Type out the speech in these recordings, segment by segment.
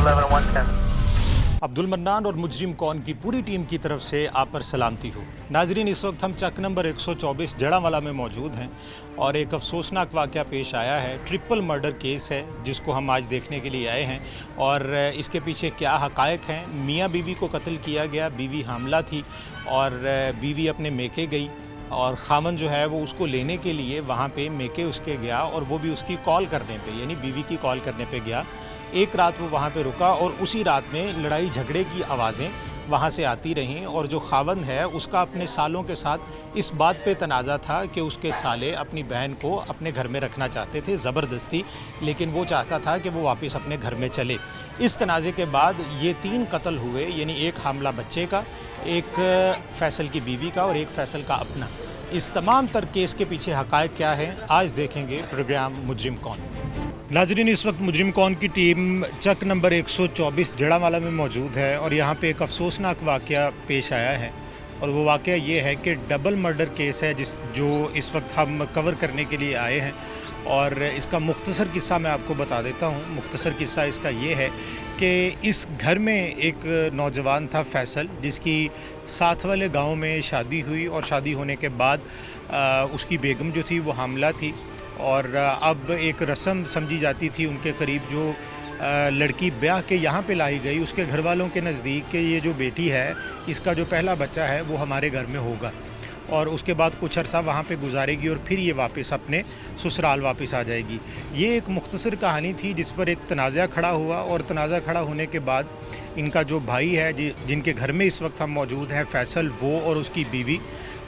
11-110. Abdul mannan और मुजरिम कौन की पूरी टीम की तरफ से आप पर सलामती हो। नाजरीन, इस वक्त हम चक नंबर 124 जड़ावाला में मौजूद हैं और एक अफसोसनाक वाक़या पेश आया है। ट्रिपल मर्डर केस है जिसको हम आज देखने के लिए आए हैं और इसके पीछे क्या हक़ाइक़ हैं। मियाँ बीवी को कत्ल किया गया, बीवी हामला थी और बीवी अपने मेके गई और खामन जो है वो उसको लेने के लिए वहाँ पे मेके उसके गया और वो भी उसकी कॉल करने पे, यानी बीवी की कॉल करने पे गया। एक रात वो वहाँ पे रुका और उसी रात में लड़ाई झगड़े की आवाज़ें वहाँ से आती रहीं और जो खावंद है उसका अपने सालों के साथ इस बात पे तनाज़ा था कि उसके साले अपनी बहन को अपने घर में रखना चाहते थे ज़बरदस्ती, लेकिन वो चाहता था कि वो वापस अपने घर में चले। इस तनाज़े के बाद ये 3 कत्ल हुए, यानी एक हामला बच्चे का, एक फैसल की बीवी का और एक फैसल का अपना। इस तमाम तर केस के पीछे हक़ाइक़ क्या है, आज देखेंगे प्रोग्राम मुजरिम कौन। नाज़रीन, इस वक्त मुजरिम कौन की टीम चक नंबर 124 जड़ावाला में मौजूद है और यहाँ पे एक अफसोसनाक वाक़या पेश आया है और वो वाक़या ये है कि डबल मर्डर केस है जो इस वक्त हम कवर करने के लिए आए हैं। और इसका मुख्तसर किस्सा मैं आपको बता देता हूँ। मुख्तसर किस्सा इसका ये है कि इस घर में एक नौजवान था फैसल, जिसकी साथ वाले गाँव में शादी हुई और शादी होने के बाद उसकी बेगम जो थी वो हामला थी और अब एक रस्म समझी जाती थी उनके करीब, जो लड़की ब्याह के यहाँ पे लाई गई उसके घर वालों के नज़दीक कि ये जो बेटी है इसका जो पहला बच्चा है वो हमारे घर में होगा और उसके बाद कुछ अरसा वहाँ पे गुजारेगी और फिर ये वापस अपने ससुराल वापस आ जाएगी। ये एक मुख्तसर कहानी थी जिस पर एक तनाज़ा खड़ा हुआ और तनाज़ा खड़ा होने के बाद इनका जो भाई है जिनके घर में इस वक्त हम मौजूद हैं, फैसल, वो और उसकी बीवी,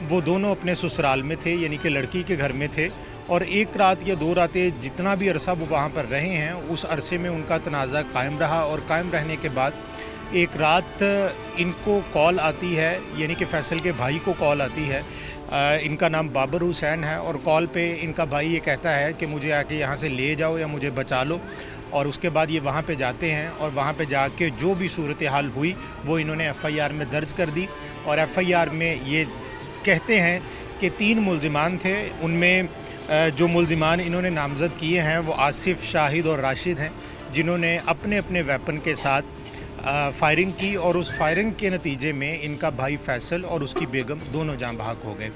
वो दोनों अपने ससुराल में थे, यानी कि लड़की के घर में थे। और एक रात या 2 रातें जितना भी अरसा वो वहाँ पर रहे हैं उस अरसे में उनका तनाज़ा कायम रहा और कायम रहने के बाद एक रात इनको कॉल आती है, यानी कि फैसल के भाई को कॉल आती है। इनका नाम बाबर हुसैन है और कॉल पे इनका भाई ये कहता है कि मुझे आके यहाँ से ले जाओ या मुझे बचा लो। और उसके बाद ये वहाँ पे जाते हैं और वहाँ पे जाके जो भी सूरत हाल हुई वो इन्होंने FIR में दर्ज कर दी और FIR में ये कहते हैं कि 3 मुल्ज़िमान थे। उनमें जो मुल्ज़िमान इन्होंने नामज़द किए हैं वो आसिफ, शाहिद और राशिद हैं, जिन्होंने अपने अपने वेपन के साथ फायरिंग की और उस फायरिंग के नतीजे में इनका भाई फैसल और उसकी बेगम दोनों जाँ बहक हो गए।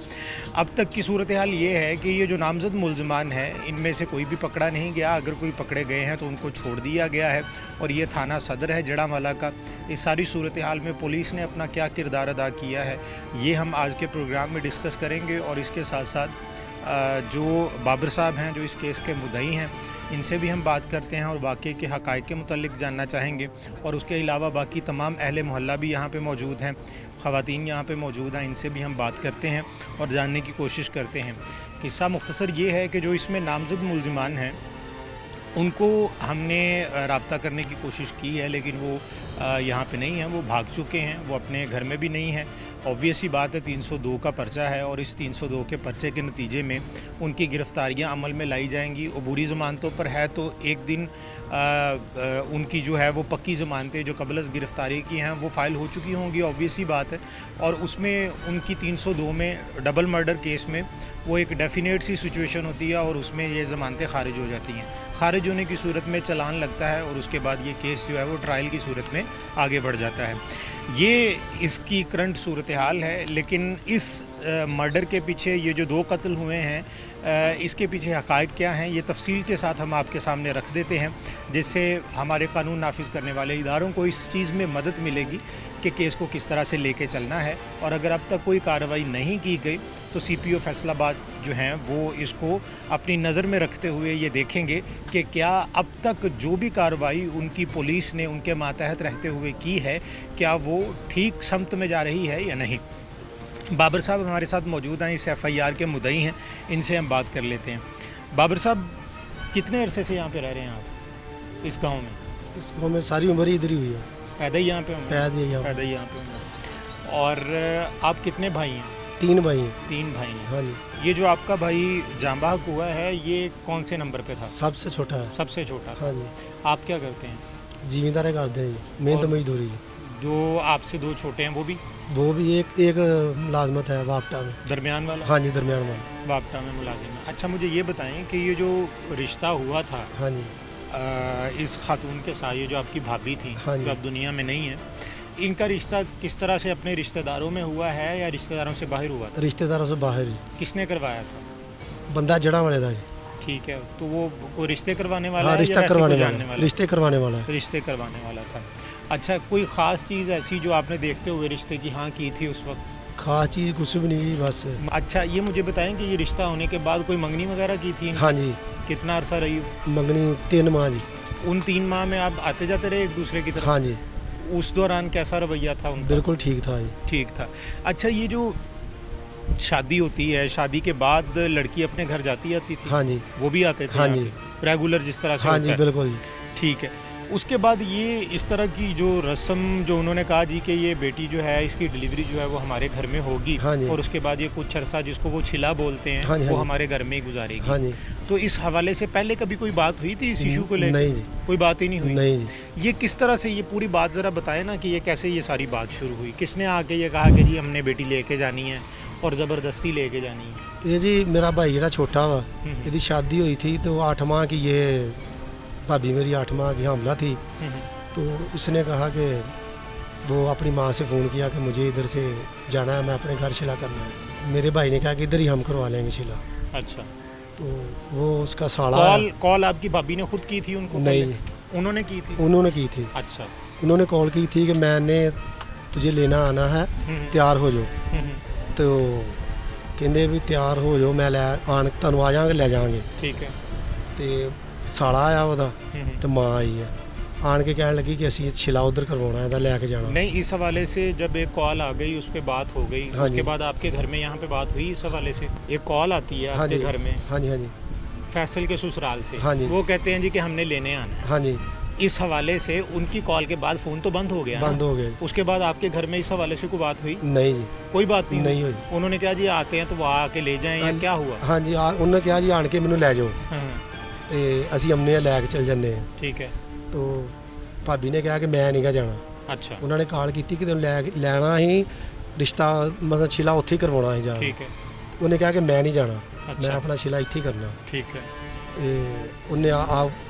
अब तक की सूरत हाल ये है कि ये जो नामज़द मुल्ज़िमान हैं इनमें से कोई भी पकड़ा नहीं गया। अगर कोई पकड़े गए हैं तो उनको छोड़ दिया गया है और ये थाना सदर है जड़ावाला का। इस सारी सूरत हाल में पुलिस ने अपना क्या किरदार अदा किया है ये हम आज के प्रोग्राम में डिस्कस करेंगे और इसके साथ साथ जो बाबर साहब हैं जो इस केस के मुद्दई हैं इनसे भी हम बात करते हैं और वाक़े के हक़ाइक़ के मुतल्लिक़ जानना चाहेंगे। और उसके अलावा बाकी तमाम अहले मोहल्ला भी यहाँ पे मौजूद हैं, ख़वातीन यहाँ पे मौजूद हैं, इनसे भी हम बात करते हैं और जानने की कोशिश करते हैं। किस्सा मुख्तसर ये है कि जो इसमें नामज़द मुल्ज़िमान हैं उनको हमने रब्ता करने की कोशिश की है, लेकिन वो यहाँ पे नहीं हैं, वो भाग चुके हैं, वो अपने घर में भी नहीं हैं। ऑब्वियस ही बात है, 302 का पर्चा है और इस 302 के पर्चे के नतीजे में उनकी गिरफ़्तारियाँ अमल में लाई जाएंगी। अबूरी ज़मानतों पर है तो एक दिन उनकी जो है वो पक्की ज़मानतें जो क़ब्ल गिरफ़्तारी की हैं वो फ़ाइल हो चुकी होंगी, ऑब्वियस ही बात है। और उसमें उनकी 302 में डबल मर्डर केस में वो एक डेफिनेट सी सिचुएशन होती है और उसमें ये ज़मानतें ख़ारिज हो जाती हैं। ख़ारिज होने की सूरत में चालान लगता है और उसके बाद ये केस जो है वो ट्रायल की सूरत में आगे बढ़ जाता है। ये इसकी करंट सूरत हाल है। लेकिन इस मर्डर के पीछे ये जो 2 कत्ल हुए हैं इसके पीछे हक़ाइक़ क्या हैं ये तफसील के साथ हम आपके सामने रख देते हैं, जिससे हमारे कानून नाफिज करने वाले इदारों को इस चीज़ में मदद मिलेगी कि केस को किस तरह से लेके चलना है। और अगर अब तक कोई कार्रवाई नहीं की गई तो CPO फैसलाबाद जो हैं वो इसको अपनी नज़र में रखते हुए ये देखेंगे कि क्या अब तक जो भी कार्रवाई उनकी पुलिस ने उनके मातहत रहते हुए की है क्या वो ठीक समत में जा रही है या नहीं। बाबर साहब हमारे साथ मौजूद हैं, इस FIR के मुद्दई हैं, इनसे हम बात कर लेते हैं। बाबर साहब, कितने अरसे से यहाँ पे रह रहे हैं आप इस गांव में? इस गाँव में सारी उम्र ही इधर ही हुई है। पैदा ही यहाँ पे होंगे? पैदा ही यहाँ पे होंगे। और आप कितने भाई हैं? 3 भाई हैं। 3 भाई हैं। हाँ जी। ये जो आपका भाई जाँ बहक हुआ है ये कौन से नंबर पे था? सबसे छोटा है। सबसे छोटा। हाँ जी। आप क्या करते हैं? जिम्मेदार करते हैं, मेहनत मजदूरी। जो आपसे 2 छोटे हैं वो भी एक मुलाजमत है वापटा में। दरमियान वाला? हाँ जी, दरमियान वाला वापटा में मुलाजिम है। अच्छा, मुझे ये बताएं कि ये जो रिश्ता हुआ था, हाँ जी, इस खातून के साथ, ये जो आपकी भाभी थी, हाँ जी। जो अब दुनिया में नहीं है, इनका रिश्ता किस तरह से अपने रिश्तेदारों में हुआ है या रिश्तेदारों से बाहर हुआ था? रिश्तेदारों से बाहर ही किसने करवाया था? बंदा जड़ा वाले था जी। ठीक है, तो वो कोई रिश्ते करवाने वाला हाँ है या रिश्ता वैसे करवाने कोई जानने वाला, वाला? रिश्ते करवाने वाला है। रिश्ते करवाने वाला था। अच्छा, कोई ख़ास चीज़ ऐसी जो आपने देखते हुए रिश्ते की हाँ की थी उस वक्त? खास चीज़ कुछ भी नहीं बस। अच्छा, ये मुझे बताएं कि ये रिश्ता होने के बाद कोई मंगनी वगैरह की थी? हाँ जी, कितना अरसा रही? मंगनी 3 माह जी। उन 3 माह में आप आते जाते रहे एक दूसरे की तरफ? हाँ जी, उस दौरान कैसा रवैया था उनका? बिल्कुल ठीक था जी। ठीक था। अच्छा, ये जो शादी होती है, शादी के बाद लड़की अपने घर जाती आती थी? हाँ जी, वो भी आते थे हाँ यहाँ जी। पे? रेगुलर जिस तरह से हाँ होता जी, है? बिल्कुल जी। ठीक है। उसके बाद ये इस तरह की जो रस्म जो उन्होंने कहा जी कि ये बेटी जो है इसकी डिलीवरी जो है वो हमारे घर में होगी, हाँ जी। और उसके बाद ये कुछ अरसा जिसको वो छिला बोलते हैं हाँ जी, हाँ वो जी। हमारे घर में ही गुजारेगी। हाँ जी, तो इस हवाले से पहले कभी कोई बात हुई थी इस इशू को लेकर? नहीं जी, कोई बात ही नहीं हुई? नहीं जी। ये किस तरह से, ये पूरी बात ज़रा बताएं ना कि ये कैसे ये सारी बात शुरू हुई? किसने आके ये कहा कि जी हमने बेटी लेके जानी है और ज़बरदस्ती लेके जानी है? ये जी मेरा भाई ਜਿਹੜਾ छोटा वा, ਇਹਦੀ शादी हुई थी तो 8 माह की ये भाभी मेरी 8 माह की हमला थी। तो इसने कहा कि वो अपनी माँ से फ़ोन किया कि मुझे इधर से जाना है, मैं अपने घर शिला करना है। मेरे भाई ने कहा कि इधर ही हम करवा लेंगे शिला। अच्छा, तो वो उसका साला कॉल आपकी भाभी ने खुद की थी उनको? नहीं, पहले? उन्होंने की थी? उन्होंने की थी। अच्छा। उन्होंने कॉल की थी कि मैंने तुझे लेना आना है, ਤਿਆਰ ਹੋ ਜਾਓ। तो ਕਹਿੰਦੇ ਵੀ ਤਿਆਰ ਹੋ ਜਾਓ, ਮੈਂ ਲੈ ਆਣ ਤੁਹਾਨੂੰ ਆ ਜਾਵਾਂਗੇ, ਲੈ ਜਾਵਾਂਗੇ। ठीक है। ਤੇ ਸਾਲਾ ਆਇਆ ਉਹਦਾ ਤੇ ਮਾਂ ਆਈ ਹੈ, ਆਣ ਕੇ ਕਹਿਣ ਲੱਗੀ ਕਿ ਅਸੀਂ ਛਿਲਾ ਉਧਰ ਕਰਵਾਉਣਾ ਇਹਦਾ, ਲੈ ਕੇ ਜਾਣਾ। नहीं, इस हवाले से जब एक कॉल आ गई उस पर बात हो गई, हाँ उसके जी। बाद आपके घर में यहाँ पे बात हुई इस हवाले से? एक कॉल आती है हाँ आपके जी, घर में हाँ जी, हाँ जी, फैसल के ससुराल से, हाँ जी। वो कहते हैं जी कि हमने लेने आना है। हाँ जी, इस हवाले से उनकी कॉल के बाद फ़ोन तो बंद हो गया बंद ना? हो गए। उसके बाद आपके घर में इस हवाले से कोई बात हुई? नहीं जी, कोई बात नहीं नहीं हुई? हुई। उन्होंने कहा जी आते हैं तो वो आके ले जाएं या क्या हुआ? हाँ जी, ਉਹਨੇ ਕਿਹਾ ਜੀ ਆਣ ਕੇ ਮੈਨੂੰ ਲੈ ਜਾਓ हाँ, ਤੇ ਅਸੀਂ ਅਮਨੇ ਲੈ ਕੇ ਚੱਲ ਜੰਨੇ ਆ। ठीक है। तो ਭਾਬੀ ਨੇ ਕਿਹਾ ਕਿ ਮੈਂ ਨਹੀਂਗਾ ਜਾਣਾ। अच्छा, ਉਹਨਾਂ ਨੇ ਕਾਲ ਕੀਤੀ ਕਿ ਤੈਨੂੰ ਲੈਣਾ ਹੀ ਰਿਸ਼ਤਾ, ਮਤਲਬ ਛਿਲਾ ਉੱਥੇ ਹੀ ਕਰਵਾਉਣਾ ਸੀ ਜਾ ਕੇ। ठीक है। ਉਹਨੇ ਕਿਹਾ ਕਿ ਮੈਂ ਨਹੀਂ ਜਾਣਾ, ਮੈਂ अच्छा, ਆਪਣਾ ਛਿਲਾ ਇੱਥੇ ਹੀ ਕਰਨਾ। ठीक है। ਤੇ ਉਹਨੇ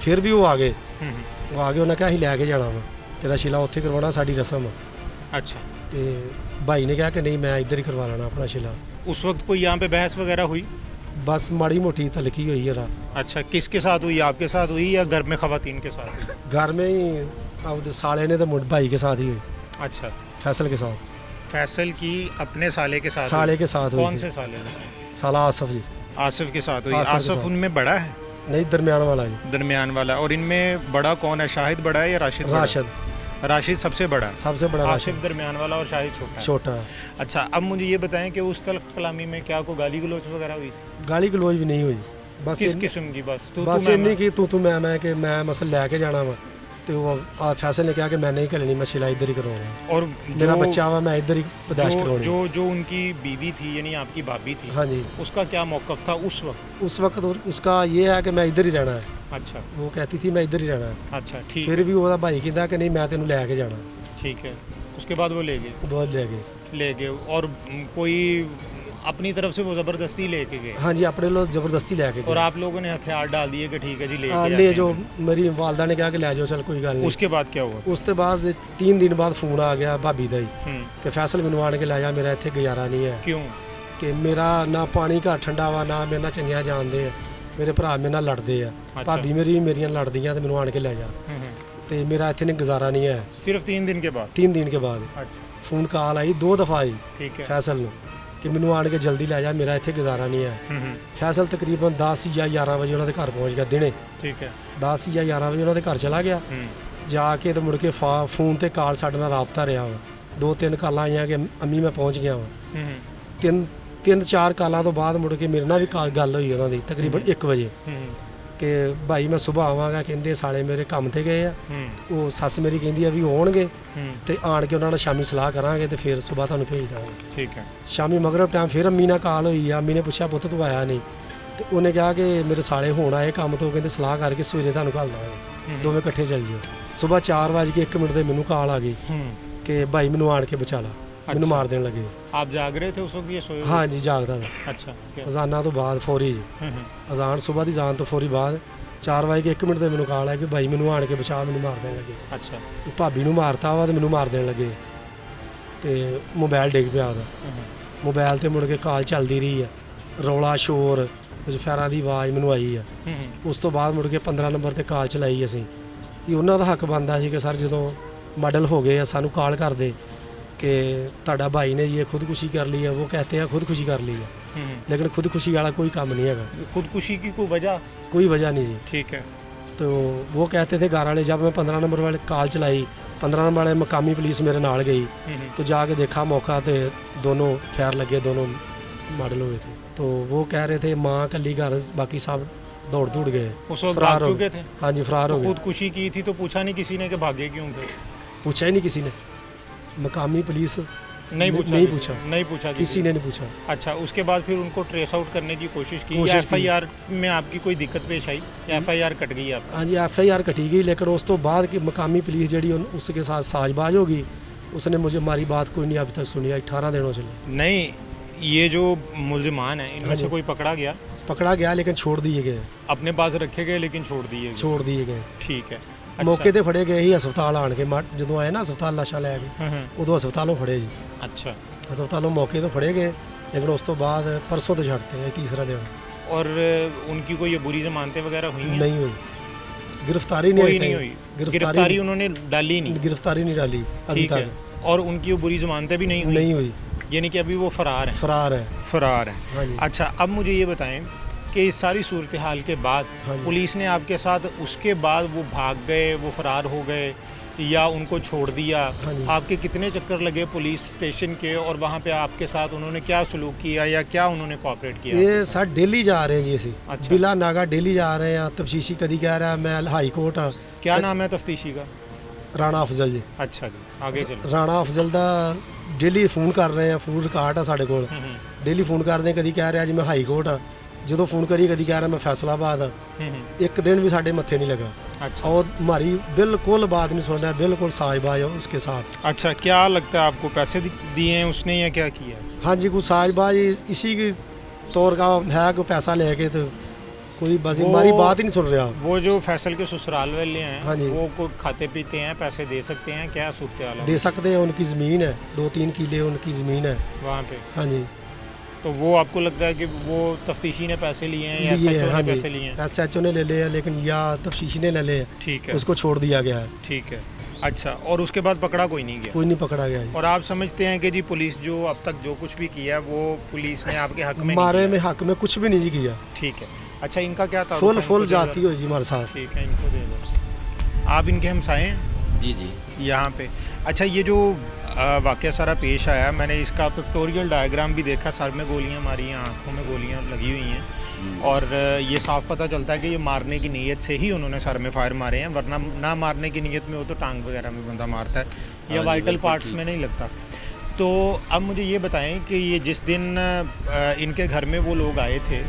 ਫਿਰ ਵੀ ਉਹ ਆ ਗਏ, हम्म, ਉਹ ਆ ਗਏ, ਉਹਨੇ ਕਿਹਾ ਅਸੀਂ ਲੈ ਕੇ ਜਾਣਾ ਵਾ, ਤੇਰਾ ਛਿਲਾ ਉੱਥੇ ਕਰਵਾਉਣਾ, ਸਾਡੀ ਰਸਮ ਆ। अच्छा, ਤੇ ਭਾਈ ਨੇ ਕਿਹਾ ਕਿ ਨਹੀਂ, ਮੈਂ ਇੱਧਰ ਹੀ ਕਰਵਾ ਲੈਣਾ ਆਪਣਾ ਛਿਲਾ। उस वक्त कोई यहाँ पे बहस वगैरह हुई? ਬਸ ਮਾੜੀ ਮੋਟੀ ਤਲਕੀ ਹੋਈ ਜਰਾ। अच्छा, किसके साथ हुई? आपके साथ हुई या घर में खवातीन के साथ हुई? घर में ही अब साले ने तो भाई के साथ ही हुई, अच्छा, फैसल के साथ, फैसल की अपने साले के साथ साले हुई? के साथ हुई कौन थी। से साले में? साला आसफ जी। आसिफ के साथ हुई? आसिफ के आसिफ साथ। उनमें बड़ा है? नहीं, दरमियान वाला जी, दरमियान वाला। और इनमें बड़ा कौन है? शाहिद बड़ा है या राशिद बड़ा है? राशिद राशिद सबसे बड़ा है। सबसे बड़ा, आसिफ राशिद दरमियान वाला और शाहिद छोटा है। छोटा है। अच्छा, अब मुझे ये बताएं कि उस तल्ख कलामी में क्या कोई गाली गलौज वगैरह हुई थी? गाली गलोच भी नहीं हुई, बस किस किस्म की? बस तू बस मैं- इन्नी की तू मैं कि मैं मसल लैके जाना वा, तो वो फैसल ने कहा कि मैं नहीं करनी, मैं शिला इधर ही करवाना, और मेरा जो- बच्चा वा, मैं इधर ही बर्दाश्त जो, करवानी। जो जो उनकी बीवी थी यानी आपकी भाभी थी, हाँ जी, उसका क्या मौकफ था उस वक्त? उस वक्त उसका ये है कि मैं इधर ही रहना है, अच्छा, वो कहती थी मैं इधर ही रहना है। अच्छा, ठीक फिर भी ਉਹਦਾ ਭਾਈ ਕਹਿੰਦਾ ਕਿ ਨਹੀਂ, ਮੈਂ ਤੈਨੂੰ ਲੈ ਕੇ ਜਾਣਾ। ठीक है। उसके बाद वो ले गए? ਬਹੁਤ ਲੈ ਗਏ। ले गए। और कोई अपनी तरफ से वो ज़बरदस्ती लेके गए? हाँ जी, अपने लोग ज़बरदस्ती ले के और गए। आप लोगों ने हथियार डाल दिए कि ठीक है जी लेके ले जाते जो हैं? मेरी वालदा ने कहा कि ले जाओ, चल कोई गल नहीं। उसके बाद क्या हुआ? ਉਸ ਤੋਂ ਬਾਅਦ 3 ਦਿਨ ਬਾਅਦ ਫੋਨ ਆ ਗਿਆ ਭਾਬੀ ਦਾ ਹੀ हम्म, ਕਿ ਫੈਸਲ ਮੈਨੂੰ ਆਣ ਕੇ ਲੈ ਜਾ, ਮੇਰਾ ਇੱਥੇ ਗੁਜ਼ਾਰਾ ਨਹੀਂ ਹੈ, क्यों? ਕਿ ਮੇਰਾ ਨਾ ਪਾਣੀ ਘਰ ਠੰਡਾ ਵਾ, ਨਾ ਮੇਰੇ ਨਾਲ ਚੰਗਿਆ ਜਾਂਦੇ ਆ, ਮੇਰੇ ਭਰਾ ਮੇਰੇ ਨਾਲ ਲੜਦੇ ਆ, ਭਾਬੀ ਮੇਰੀ ਮੇਰੀਆਂ ਲੜਦੀਆਂ ਤੇ ਮੈਨੂੰ ਆਣ ਕੇ ਲੈ ਜਾ, ਤੇ ਮੇਰਾ ਇੱਥੇ ਨਹੀਂ ਗੁਜ਼ਾਰਾ ਨਹੀਂ ਹੈ। सिर्फ 3 दिन के बाद? 3 ਦਿਨ ਕੇ ਬਾਅਦ अच्छा, ਫੋਨ ਕਾਲ ਆਈ 2 ਦਫਾ ਆਈ ठीक है। ਫੈਸਲ ਨੂੰ ਕਿ ਮੈਨੂੰ ਆਣ ਕੇ ਜਲਦੀ ਲੈ ਜਾ, ਮੇਰਾ ਇੱਥੇ ਗੁਜ਼ਾਰਾ ਨਹੀਂ ਹੈ। हम्म, ਫੈਸਲ ਤਕਰੀਬਨ 10 ਜਾਂ 11 ਵਜੇ ਉਹਨਾਂ ਦੇ ਘਰ ਪਹੁੰਚ ਗਿਆ, ਦਿਨੇ ठीक है। 10 ਜਾਂ 11 ਵਜੇ ਉਹਨਾਂ ਦੇ ਘਰ ਚਲਾ ਗਿਆ। ਜਾ ਕੇ ਤੇ ਮੁੜ ਕੇ ਫੋਨ ਤੇ ਕਾਲ ਸਾਡੇ ਨਾਲ ਰਾਬਤਾ ਰਿਹਾ ਵਾ, 2-3 ਕਾਲਾਂ ਆਈਆਂ ਕਿ ਅੰਮੀ ਮੈਂ ਪਹੁੰਚ ਗਿਆ ਵਾ। ਤਿੰਨ ਚਾਰ ਕਾਲਾਂ ਤੋਂ ਬਾਅਦ ਮੁੜ ਕੇ ਮੇਰੇ ਨਾਲ ਵੀ ਗੱਲ ਹੋਈ ਉਹਨਾਂ ਦੀ ਤਕਰੀਬਨ 1 ਵਜੇ ਕਿ ਭਾਈ ਮੈਂ ਸਵੇਰ ਆਵਾਂਗਾ, ਕਹਿੰਦੇ ਸਾਲੇ ਮੇਰੇ ਕੰਮ ਤੇ ਗਏ ਆ। ਉਹ ਸੱਸ ਮੇਰੀ ਕਹਿੰਦੀ ਆ ਵੀ ਆਉਣਗੇ ਤੇ ਆਣ ਕੇ ਉਹਨਾਂ ਨਾਲ ਸ਼ਾਮੀ ਸਲਾਹ ਕਰਾਂਗੇ ਤੇ ਫਿਰ ਸਵੇਰ ਤੁਹਾਨੂੰ ਭੇਜ ਦਾਂਗੇ। ठीक है। ਸ਼ਾਮੀ ਮਗਰਬ ਟਾਈਮ ਫਿਰ ਅੰਮੀ ਨਾਲ ਕਾਲ ਹੋਈ ਆ, ਅੰਮੀ ਨੇ ਪੁੱਛਿਆ ਪੁੱਤ ਤੂੰ ਆਇਆ ਨਹੀਂ, ਤੇ ਉਹਨੇ ਕਿਹਾ ਕਿ ਮੇਰੇ ਸਾਲੇ ਹੁਣ ਆਏ ਕੰਮ ਤੋਂ, ਕਹਿੰਦੇ ਸਲਾਹ ਕਰਕੇ ਸਵੇਰੇ ਤੁਹਾਨੂੰ ਘੱਲ ਦਾਂਗੇ, ਦੋਵੇਂ ਇਕੱਠੇ ਚੱਲ ਜਿਓ। ਸਵੇਰ 4:01 ਤੇ ਮੈਨੂੰ ਕਾਲ ਆ ਗਈ ਕਿ ਭਾਈ ਮੈਨੂੰ ਆਣ ਕੇ ਬਚਾ ਲਾ, ਮੈਨੂੰ ਮਾਰ ਦੇਣ ਲੱਗੇ। आप जाग रहे थे उस वक्त? ये सोए हुए? हाँ जी, ਜਾਗਦਾ था। अच्छा, क्या? ਅਜ਼ਾਨਾਂ ਤੋਂ ਬਾਅਦ ਫੌਰੀ ਜੀ, ਅਜ਼ਾਨ ਸਵੇਰ ਦੀ ਅਜ਼ਾਨ ਤੋਂ ਫੌਰੀ ਬਾਅਦ 4:01 ਤੇ ਮੈਨੂੰ ਕਾਲ ਹੈ ਕਿ ਭਾਈ ਮੈਨੂੰ ਆਣ ਕੇ ਬਚਾ, ਮੈਨੂੰ ਮਾਰ ਦੇਣ ਲੱਗੇ। अच्छा ਭਾਬੀ ਨੂੰ ਮਾਰਤਾ ਵਾ ਤੇ ਮੈਨੂੰ ਮਾਰ ਦੇਣ ਲੱਗੇ ਤੇ ਮੋਬਾਈਲ ਡਿੱਗ ਪਿਆ ਉਹਦਾ। ਮੋਬਾਈਲ ਤੇ ਮੁੜ ਕੇ ਕਾਲ ਚੱਲਦੀ ਰਹੀ ਆ, ਰੌਲਾ ਸ਼ੋਰ ਕੁਝ ਫੈਰਾਂ ਦੀ ਆਵਾਜ਼ ਮੈਨੂੰ ਆਈ ਆ। ਉਸ ਤੋਂ ਬਾਅਦ ਮੁੜ ਕੇ 15 ਨੰਬਰ ਤੇ ਕਾਲ ਚਲਾਈ ਅਸੀਂ। ਇਹ ਉਹਨਾਂ ਦਾ ਹੱਕ ਬਣਦਾ ਸੀ ਕਿ ਸਰ ਜਦੋਂ ਮਾਡਲ ਹੋ ਗਏ ਆ ਸਾਨੂੰ ਕਾਲ ਕਰਦੇ ਕਿ ਤੁਹਾਡਾ ਭਾਈ ਨੇ ਇਹ ਖੁਦਕੁਸ਼ੀ ਕਰ ਲਈ ਹੈ। ਉਹ ਕਹਤੇ हैं खुदकुशी कर ली है, लेकिन खुदकुशी वाला कोई काम नहीं है। खुदकुशी की कोई वजह नहीं जी। ठीक है। तो वो कहते थे घर वाले, जब मैं 15 नंबर वाले कॉल चलाई, 15 नंबर वाले मकामी पुलिस मेरे नाल गई तो जाके देखा मौका तो दोनों फायर लगे, दोनों मॉडल हुए थे। तो वो कह रहे थे माँ कली घर, बाकी सब दौड़ गए। उस वक्त फरार भाग हो चुके गए। थे। हाँ जी फरार हो गए। खुदकुशी की थी तो पूछा नहीं किसी ने कि भागे क्यों थे? पूछा ही नहीं किसी ने, मकामी पुलिस नहीं पूछा किसी ने नहीं पूछा। अच्छा, उसके बाद फिर उनको ट्रेस आउट करने की कोशिश की या FIR में आपकी कोई दिक्कत पेश आई या FIR कट गई आप? हाँ जी FIR कटी गई, लेकिन उस तो बाद की मकामी पुलिस जी उसके साथ साजबाज होगी, उसने मुझे हमारी बात कोई नहीं अभी तक सुनी। 18 दिनों से नहीं। ये जो मुल्जिमान है इनमें से कोई पकड़ा गया लेकिन छोड़ दिए गए। अपने पास रखे गए लेकिन छोड़ दिए गए। ठीक है। अच्छा। मौके ते फड़े गए ही हस्पताल आन के, जो आए ना हस्पताल लाशा लै गए उदों हस्पतालों फड़े जी। अच्छा। हस्पतालों मौके तो फड़े गए, लेकिन उस तो बाद परसों तो छड़ते हैं, तीसरा दिन। और उनकी कोई बुरी जमानतें वगैरह हुई हैं? नहीं हुई, गिरफ्तारी नहीं हुई। गिरफ्तारी उन्होंने डाली नहीं? गिरफ्तारी नहीं डाली अभी तक। और उनकी वो बुरी जमानतें भी नहीं हुई? यानी कि अभी वो फरार है। हाँ जी। अच्छा, अब मुझे ये बताएं कि इस सारी सूरत हाल के बाद पुलिस ने आपके साथ उसके बाद वो भाग गए, वो फरार हो गए या उनको छोड़ दिया? आपके कितने चक्कर लगे पुलिस स्टेशन के और वहाँ पे आपके साथ उन्होंने क्या सलूक किया या क्या उन्होंने कोऑपरेट किया? ये सर डेली जा रहे हैं जी असी। अच्छा। बिला नागा डेली जा रहे हैं। तफ्तीशी कदी कह रहा है मैं हाई कोर्ट हाँ। क्या नाम है तफ्तीशी का? राणा अफजल जी। अच्छा जी, आगे चलो। राणा अफजल का डेली फोन कर रहे हैं, फूल रिकॉर्ड है साढ़े कोल। डेली फोन करते हैं, कदी कह रहा जी मैं हाई कोर्ट हाँ, जो फोन करिए कदी कह रहा मैं फैसलाबाद हाँ। एक दिन भी साढ़े मत्थे नहीं लगा। अच्छा। और हमारी बिल्कुल बात नहीं सुन रहा, बिल्कुल साजबाज है उसके साथ। अच्छा, क्या लगता है आपको पैसे दिए हैं उसने या क्या किया? हाँ जी, कुछ साजबाज इसी के तौर का है कि पैसा लेके तो कोई बस हमारी बात ही नहीं सुन रहा। वो जो फैसल के ससुराल वाले हैं, हाँ जी, वो को खाते पीते हैं, पैसे दे सकते हैं, क्या सूरत हाल है? दे सकते हैं, उनकी ज़मीन है, 2-3 किले उनकी ज़मीन है वहाँ पे। हाँ जी। तो वो आपको लगता है कि वो तफ्तीशी ने पैसे लिए हैं या SHO ने पैसे लिए हैं? SHO ने ले लिए लेकिन या तफ्तीशी ने ले लिए। ठीक है। उसको छोड़ दिया गया है। ठीक है। अच्छा, और उसके बाद पकड़ा कोई नहीं गया? कोई नहीं पकड़ा गया। और आप समझते हैं कि जी पुलिस जो अब तक जो कुछ भी किया वो पुलिस ने आपके हक में हमारे में हक में कुछ भी नहीं किया? ठीक है। अच्छा, इनका क्या था? फुल जाती हो जी हमारे साथ। ठीक है, इनको दे दो। आप इनके हमसाए हैं? जी यहाँ पे। अच्छा, ये जो वाक़या सारा पेश आया, मैंने इसका पिक्टोरियल डायग्राम भी देखा। सर में गोलियाँ मारी हैं, आँखों में गोलियाँ लगी हुई हैं और ये साफ पता चलता है कि ये मारने की नीयत से ही उन्होंने सर में फायर मारे हैं, वरना ना मारने की नीयत में हो तो टांग वगैरह में बंदा मारता है या वाइटल पार्ट्स में नहीं लगता। तो अब मुझे ये बताएं कि ये जिस दिन इनके घर में वो लोग आए थे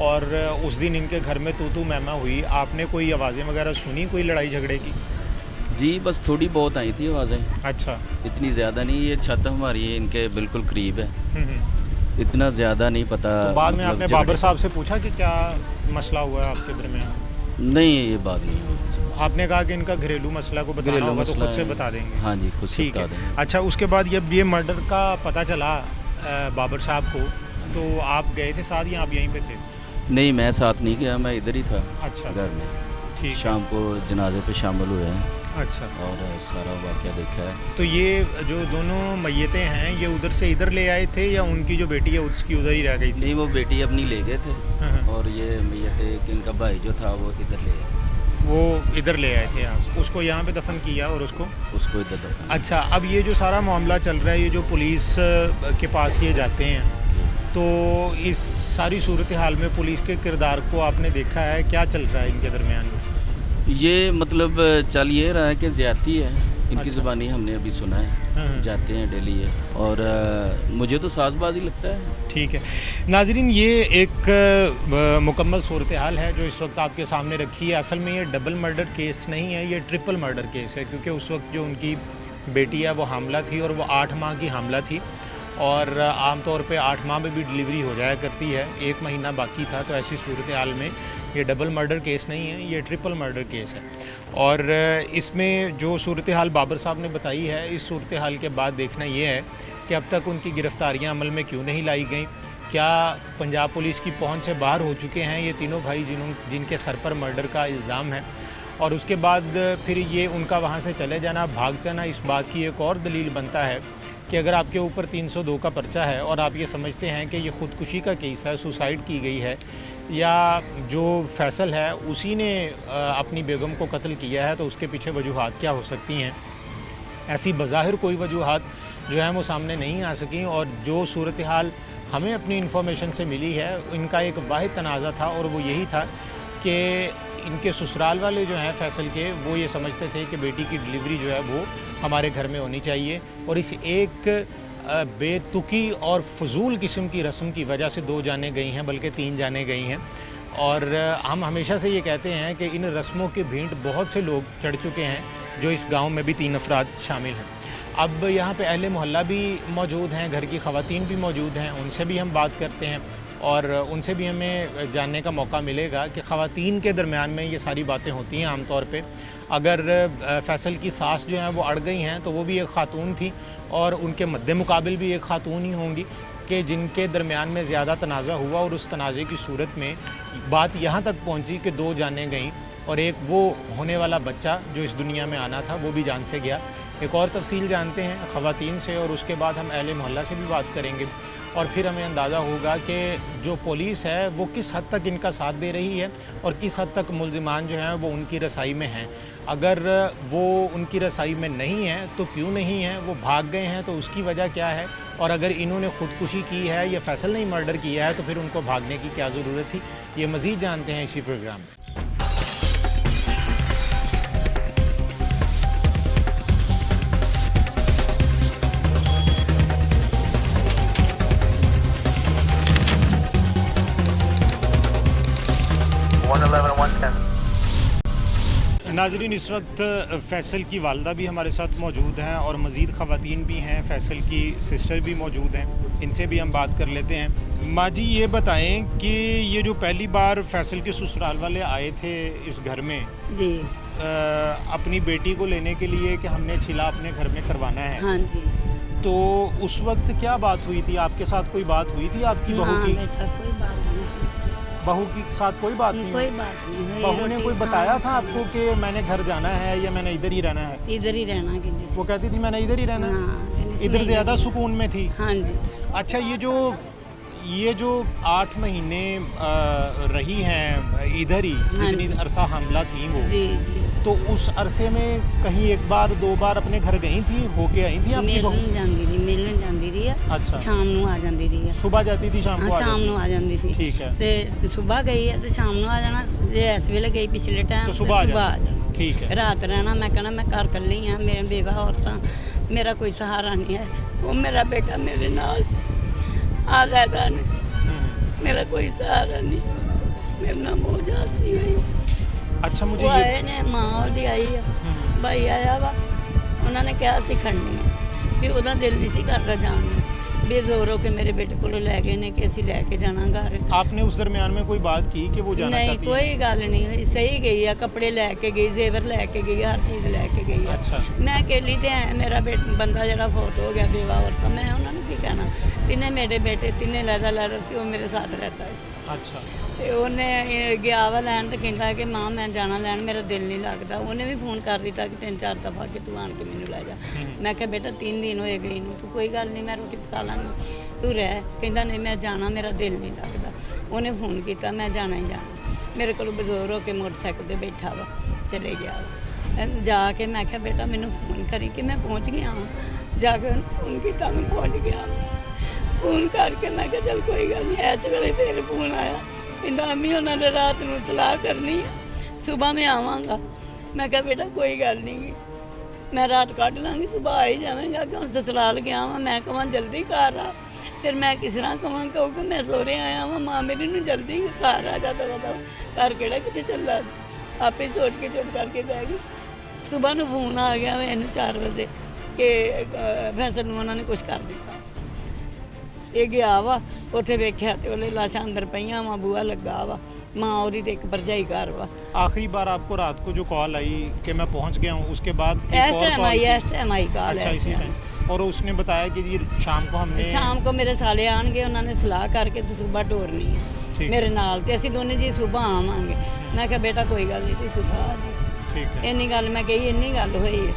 और उस दिन इनके घर में तू मैमा हुई, आपने कोई आवाज़ें वगैरह सुनी कोई लड़ाई झगड़े की? जी, बस थोड़ी बहुत आई थी आवाज़ें। अच्छा। इतनी ज़्यादा नहीं, ये छत हमारी इनके बिल्कुल करीब है, इतना ज़्यादा नहीं पता। तो बाद में आपने बाबर साहब से पूछा कि क्या मसला हुआ है आपके दरमियान? नहीं, ये बात नहीं हुई। आपने कहा कि इनका घरेलू मसला को बताना होगा तो खुद से बता देंगे? हाँ जी, खुद से बता देंगे। अच्छा, उसके बाद जब ये मर्डर का पता चला बाबर साहब को तो आप गए थे साथ या आप यहीं पे थे? नहीं, मैं साथ नहीं गया, मैं इधर ही था। अच्छा। घर में। ठीक। शाम को जनाजे पे शामिल हुए हैं। अच्छा। और सारा वाक़या देखा है। तो ये जो दोनों मैयतें हैं ये उधर से इधर ले आए थे या उनकी जो बेटी है उसकी उधर ही रह गई थी? नहीं, वो बेटी अपनी ले गए थे और ये मैयतें इनका भाई जो था वो इधर ले आए। वो इधर ले आए थे आप, उसको यहाँ पे दफन किया और उसको इधर दफन। अच्छा, अब ये जो सारा मामला चल रहा है, ये जो पुलिस के पास ये जाते हैं, तो इस सारी सूरत हाल में पुलिस के किरदार को आपने देखा है, क्या चल रहा है इनके दरमियान में? ये मतलब चल ये रहा है कि ज़्यादती है इनकी। अच्छा। ज़बानी हमने अभी सुना है, जाते हैं डेली है और मुझे तो साजबाजी लगता है। ठीक है नाजरीन, ये एक मुकम्मल सूरत हाल है जो इस वक्त आपके सामने रखी है। असल में ये डबल मर्डर केस नहीं है, ये ट्रिपल मर्डर केस है, क्योंकि उस वक्त जो उनकी बेटी है वो हामला थी और वो 8 माह की हामला थी और आम तौर पे 8 माह में भी डिलीवरी हो जाया करती है, 1 महीना बाकी था। तो ऐसी सूरत हाल में ये डबल मर्डर केस नहीं है, ये ट्रिपल मर्डर केस है। और इसमें जो सूरत हाल बाबर साहब ने बताई है, इस सूरत हाल के बाद देखना ये है कि अब तक उनकी गिरफ्तारियां अमल में क्यों नहीं लाई गई। क्या पंजाब पुलिस की पहुंच से बाहर हो चुके हैं ये तीनों भाई जिनके सर पर मर्डर का इल्ज़ाम है, और उसके बाद फिर ये उनका वहाँ से चले जाना, भाग जाना, इस बात की एक और दलील बनता है कि अगर आपके ऊपर 302 का पर्चा है और आप ये समझते हैं कि ये ख़ुदकुशी का केस है, सुसाइड की गई है, या जो फैसल है उसी ने अपनी बेगम को कत्ल किया है, तो उसके पीछे वजूहात क्या हो सकती हैं। ऐसी बज़ाहिर कोई वजूहात जो है वो सामने नहीं आ सकी, और जो सूरत हाल हमें अपनी इन्फॉर्मेशन से मिली है, इनका एक वाहिद तनाज़ा था, और वो यही था कि इनके ससुराल वाले जो हैं फैसल के, वो ये समझते थे कि बेटी की डिलीवरी जो है वो हमारे घर में होनी चाहिए, और इस एक बेतुकी और फजूल किस्म की रस्म की वजह से 2 जानें गई हैं, बल्कि 3 जानें गई हैं। और हम हमेशा से ये कहते हैं कि इन रस्मों के भेंट बहुत से लोग चढ़ चुके हैं, जो इस गांव में भी 3 अफराद शामिल हैं। अब यहाँ पे अहले मोहल्ला भी मौजूद हैं, घर की ख़वातीन भी मौजूद हैं, उनसे भी हम बात करते हैं, और उनसे भी हमें जानने का मौका मिलेगा कि ख़वातीन के दरमियान में ये सारी बातें होती हैं आम तौर पे। अगर फैसल की सास जो हैं वो अड़ गई हैं, तो वो भी एक ख़ातून थी, और उनके मद्दे मुकाबिल भी एक ख़ातून ही होंगी कि जिनके दरमियान में ज़्यादा तनाज़ा हुआ, और उस तनाज़े की सूरत में बात यहाँ तक पहुँची कि 2 जानें गईं, और एक वो होने वाला बच्चा जो इस दुनिया में आना था वो भी जान से गया। एक और तफसील जानते हैं ख़वातीन से, और उसके बाद हम अहले मोहल्ला से भी बात करेंगे, और फिर हमें अंदाज़ा होगा कि जो पुलिस है वो किस हद तक इनका साथ दे रही है, और किस हद तक मुल्ज़िमान जो हैं वो उनकी रसाई में हैं। अगर वो उनकी रसाई में नहीं है तो क्यों नहीं है, वो भाग गए हैं तो उसकी वजह क्या है, और अगर इन्होंने ख़ुदकुशी की है या फैसल ने मर्डर किया है तो फिर उनको भागने की क्या ज़रूरत थी, ये मज़ीद जानते हैं इसी प्रोग्राम में। नाज़रीन, इस वक्त फ़ैसल की वालदा भी हमारे साथ मौजूद हैं, और मज़ीद ख़वातीन भी हैं, फ़ैसल की सिस्टर भी मौजूद हैं, इनसे भी हम बात कर लेते हैं। माँ जी, ये बताएं कि ये जो पहली बार फ़ैसल के ससुराल वाले आए थे इस घर में जी, अपनी बेटी को लेने के लिए कि हमने छिला अपने घर में करवाना है, हाँ जी, तो उस वक्त क्या बात हुई थी? आपके साथ कोई बात हुई थी आपकी बहू हाँ की? बेटा, कोई बात नहीं, बहू के साथ कोई बात नहीं कोई हुई? बात नहीं हुई। बहू ने रोटी कोई बताया हाँ, था आपको कि मैंने घर जाना है या मैंने इधर ही रहना है? इधर ही रहना कहती वो कहती थी मैंने इधर ही रहना है। हाँ, कहती थी इधर मैं ज़्यादा इधर- सुकून में थी। हाँ जी, अच्छा, ये जो 8 महीने रही हैं इधर ही, हाँ जितनी जी। अरसा हमला थी वो, जी जी, तो उस अरसे में कहीं 1 बार 2 बार अपने घर गई थी, होके आई थी आपकी बहू? मिलन ਜਾਂਦੀ ਰਹੀ ਆ, अच्छा, ਸ਼ਾਮ ਨੂੰ ਆ ਜਾਂਦੀ ਰਹੀ ਆ। सुबह जाती थी, शाम को ਹਾਂ आ ਸ਼ਾਮ जाती ਨੂੰ ਆ ਜਾਂਦੀ ਸੀ। ठीक है, ਤੇ ਸਵੇਰ ਗਈ ਹੈ ਤੇ ਸ਼ਾਮ ਨੂੰ ਆ ਜਾਣਾ, ਜੇ ਇਸ ਵੇਲੇ ਗਈ ਪਿਛਲੇ ਟਾਈਮ तो सुबह आ ਆ जाती ਜਾਣਾ। ठीक है। ਰਾਤ ਰਹਿਣਾ, ਮੈਂ ਕਹਿਣਾ ਮੈਂ ਘਰ ਇਕੱਲੀ ਆ, ਮੇਰੇ ਬੇਵਾ ਔਰਤਾਂ, ਮੇਰਾ ਕੋਈ ਸਹਾਰਾ ਨਹੀਂ ਹੈ। ਉਹ ਮੇਰਾ ਬੇਟਾ ਮੇਰੇ ਨਾਲ ਸੀ, ਆ ਲੈਦਾ ਨੇ, ਮੇਰਾ ਕੋਈ ਸਹਾਰਾ ਨਹੀਂ, ਮੇਰੇ ਨਾਲ ਮੋਜਾ ਸੀ ਗਈ। अच्छा, मुझे ਉਹ ये ਆਏ ਨੇ, ਮਾਂ ਉਹਦੀ ਆਈ ਆ, ਭਾਈ ਆਇਆ ਵਾ, ਉਹਨਾਂ ਨੇ ਕਿਹਾ ਸੀ ਖੜਨੀ ਆ, ਵੀ ਉਹਦਾ ਦਿਲ ਨਹੀਂ ਸੀ ਕਰਦਾ ਜਾਣ ਨੂੰ, ਬੇਜ਼ੋਰ ਹੋ ਕੇ ਮੇਰੇ ਬੇਟੇ ਕੋਲੋਂ ਲੈ ਗਏ ਨੇ ਕਿ ਅਸੀਂ ਲੈ ਕੇ ਜਾਣਾ ਘਰ। आपने उस दरमियान में कोई बात की कि वो जाना ਨਹੀਂ, चाहती है? ਕੋਈ ਗੱਲ ਨਹੀਂ ਹੋਈ, ਸਹੀ ਗਈ ਆ, ਕੱਪੜੇ ਲੈ ਕੇ ਗਈ, ਜ਼ੇਵਰ ਲੈ ਕੇ ਗਈ, ਹਰ ਚੀਜ਼ ਲੈ ਕੇ ਗਈ ਆ। अच्छा, ਮੈਂ ਅਕੇਲੀ ਤੇ ਐ, ਮੇਰਾ ਬੰਦਾ ਜਿਹੜਾ ਫੌਤ ਹੋ ਗਿਆ ਬੇਵਾ ਔਰਤਾਂ, ਮੈਂ ਉਹਨਾਂ ਨੂੰ ਕੀ ਕਹਿਣਾ। ਤਿੰਨੇ ਮੇਰੇ ਬੇਟੇ, ਤਿੰਨੇ ਲਹਿਦਾ ਸੀ, ਉਹ ਮੇਰੇ ਸਾਥ ਰਹਿਤਾ ਸੀ। अच्छा, ਤੇ ਉਹਨੇ ਗਿਆ ਵਾ ਲੈਣ ਤੇ ਕਹਿੰਦਾ ਕਿ ਮਾਂ ਮੈਂ ਜਾਣਾ ਲੈਣ, ਮੇਰਾ ਦਿਲ ਨਹੀਂ ਲੱਗਦਾ। ਉਹਨੇ ਵੀ ਫੋਨ ਕਰ ਦਿੱਤਾ ਕਿ 3-4 ਦਫਾ ਕਿ ਤੂੰ ਆਣ ਕੇ ਮੈਨੂੰ ਲੈ ਜਾ। ਮੈਂ ਕਿਹਾ ਬੇਟਾ 3 ਦਿਨ ਹੋਏ ਗਈ ਨੂੰ, ਤੂੰ ਕੋਈ ਗੱਲ ਨਹੀਂ, ਮੈਂ ਰੋਟੀ ਪਕਾ ਲਾਂਗੀ, ਤੂੰ ਰਹਿ। ਕਹਿੰਦਾ ਨਹੀਂ ਮੈਂ ਜਾਣਾ, ਮੇਰਾ ਦਿਲ ਨਹੀਂ ਲੱਗਦਾ। ਉਹਨੇ ਫੋਨ ਕੀਤਾ, ਮੈਂ ਜਾਣਾ ਹੀ ਜਾਣਾ। ਮੇਰੇ ਕੋਲ ਬਜ਼ੁਰਗ ਹੋ ਕੇ ਮੋਟਰਸਾਈਕਲ ਤੇ ਬੈਠਾ ਵਾ, ਚਲੇ ਗਿਆ ਵਾ। ਜਾ ਕੇ ਮੈਂ ਕਿਹਾ ਬੇਟਾ ਮੈਨੂੰ ਫੋਨ ਕਰੀ ਕਿ ਮੈਂ ਪਹੁੰਚ ਗਿਆ ਹਾਂ। ਜਾ ਕੇ ਉਹਨੇ ਫੋਨ ਕੀਤਾ, ਮੈਂ ਪਹੁੰਚ ਗਿਆ। ਫੋਨ ਕਰਕੇ ਮੈਂ ਕਿਹਾ ਚੱਲ ਕੋਈ ਗੱਲ ਨਹੀਂ। ਇਸ ਵੇਲੇ ਫਿਰ ਫੋਨ ਆਇਆ, ਕਹਿੰਦਾ ਅੰਮੀ ਉਹਨਾਂ ਨੇ ਰਾਤ ਨੂੰ ਸਲਾਹ ਕਰਨੀ ਹੈ, ਸਵੇਰ ਮੈਂ ਆਵਾਂਗਾ। ਮੈਂ ਕਿਹਾ ਬੇਟਾ ਕੋਈ ਗੱਲ ਨਹੀਂ ਗੀ, ਮੈਂ ਰਾਤ ਕੱਢ ਲਾਂਗੀ, ਸਵੇਰ ਆ ਹੀ ਜਾਵਾਂਗਾ। ਕਿਉਂ ਸਸਰਾਲ ਗਿਆ ਵਾਂ, ਮੈਂ ਕਹਾਂ ਜਲਦੀ ਘਰ ਆ, ਫਿਰ ਮੈਂ ਕਿਸ ਤਰ੍ਹਾਂ ਕਹਾਂ, ਕਿਉਂਕਿ ਮੈਂ ਸਹੁਰੇ ਆਇਆ ਵਾਂ, ਮਾਂ ਮੇਰੀ ਨੂੰ ਜਲਦੀ ਘਰ ਆ ਜਾ, ਦਵਾ ਘਰ ਕਿਹੜਾ ਕਿਤੇ ਚੱਲਾ ਸੀ। ਆਪੇ ਸੋਚ ਕੇ ਚੁੱਪ ਕਰਕੇ ਬਹਿ ਗਈ। ਸਵੇਰ ਨੂੰ ਫੋਨ ਆ ਗਿਆ ਮੈਨੂੰ 4 ਵਜੇ ਕਿ ਫੈਸਲ ਨੂੰ ਉਹਨਾਂ ਨੇ ਕੁਛ ਕਰ ਦਿੱਤਾ। ਇਹ ਗਿਆ ਵਾ ਉੱਥੇ ਵੇਖਿਆ ਤੇ ਉਹਦੇ ਲਾਸ਼ਾਂ ਅੰਦਰ ਪਈਆਂ ਵਾ, ਬੂਹਾ ਲੱਗਾ ਵਾ, ਮਾਂ ਉਹਦੀ ਤੇ ਇੱਕ ਭਰਜਾਈ ਘਰ ਵਾ। आखिरी बार आपको रात को जो कॉल आई कि मैं पहुंच गया हूं, उसके बाद एक ਇਸ और ਟਾਈਮ कॉल ਆਈ, की? ਇਸ ਟਾਈਮ ਆਈ ਕਾਲ। अच्छा, इसी टाइम। और उसने बताया कि जी शाम को हमने ਸ਼ਾਮ ਕੋ ਮੇਰੇ ਸਾਲੇ ਆਣਗੇ, ਉਹਨਾਂ ਨੇ ਸਲਾਹ ਕਰਕੇ ਤੇ ਸੂਬਾ ਟੋਰਨੀ ਠੀਕ ਹੈ ਮੇਰੇ ਨਾਲ, ਤੇ ਅਸੀਂ ਦੋਨੇ ਜੀ ਸੂਬਾ ਆਵਾਂਗੇ। ਮੈਂ ਕਿਹਾ ਬੇਟਾ ਕੋਈ ਗੱਲ ਨਹੀਂ, ਤੁਸੀਂ ਸੂਬਾ ਆ ਜੀ। ठीक है। ਇੰਨੀ ਗੱਲ ਮੈਂ ਕਹੀ, ਇੰਨੀ ਗੱਲ ਹੋਈ ਹੈ,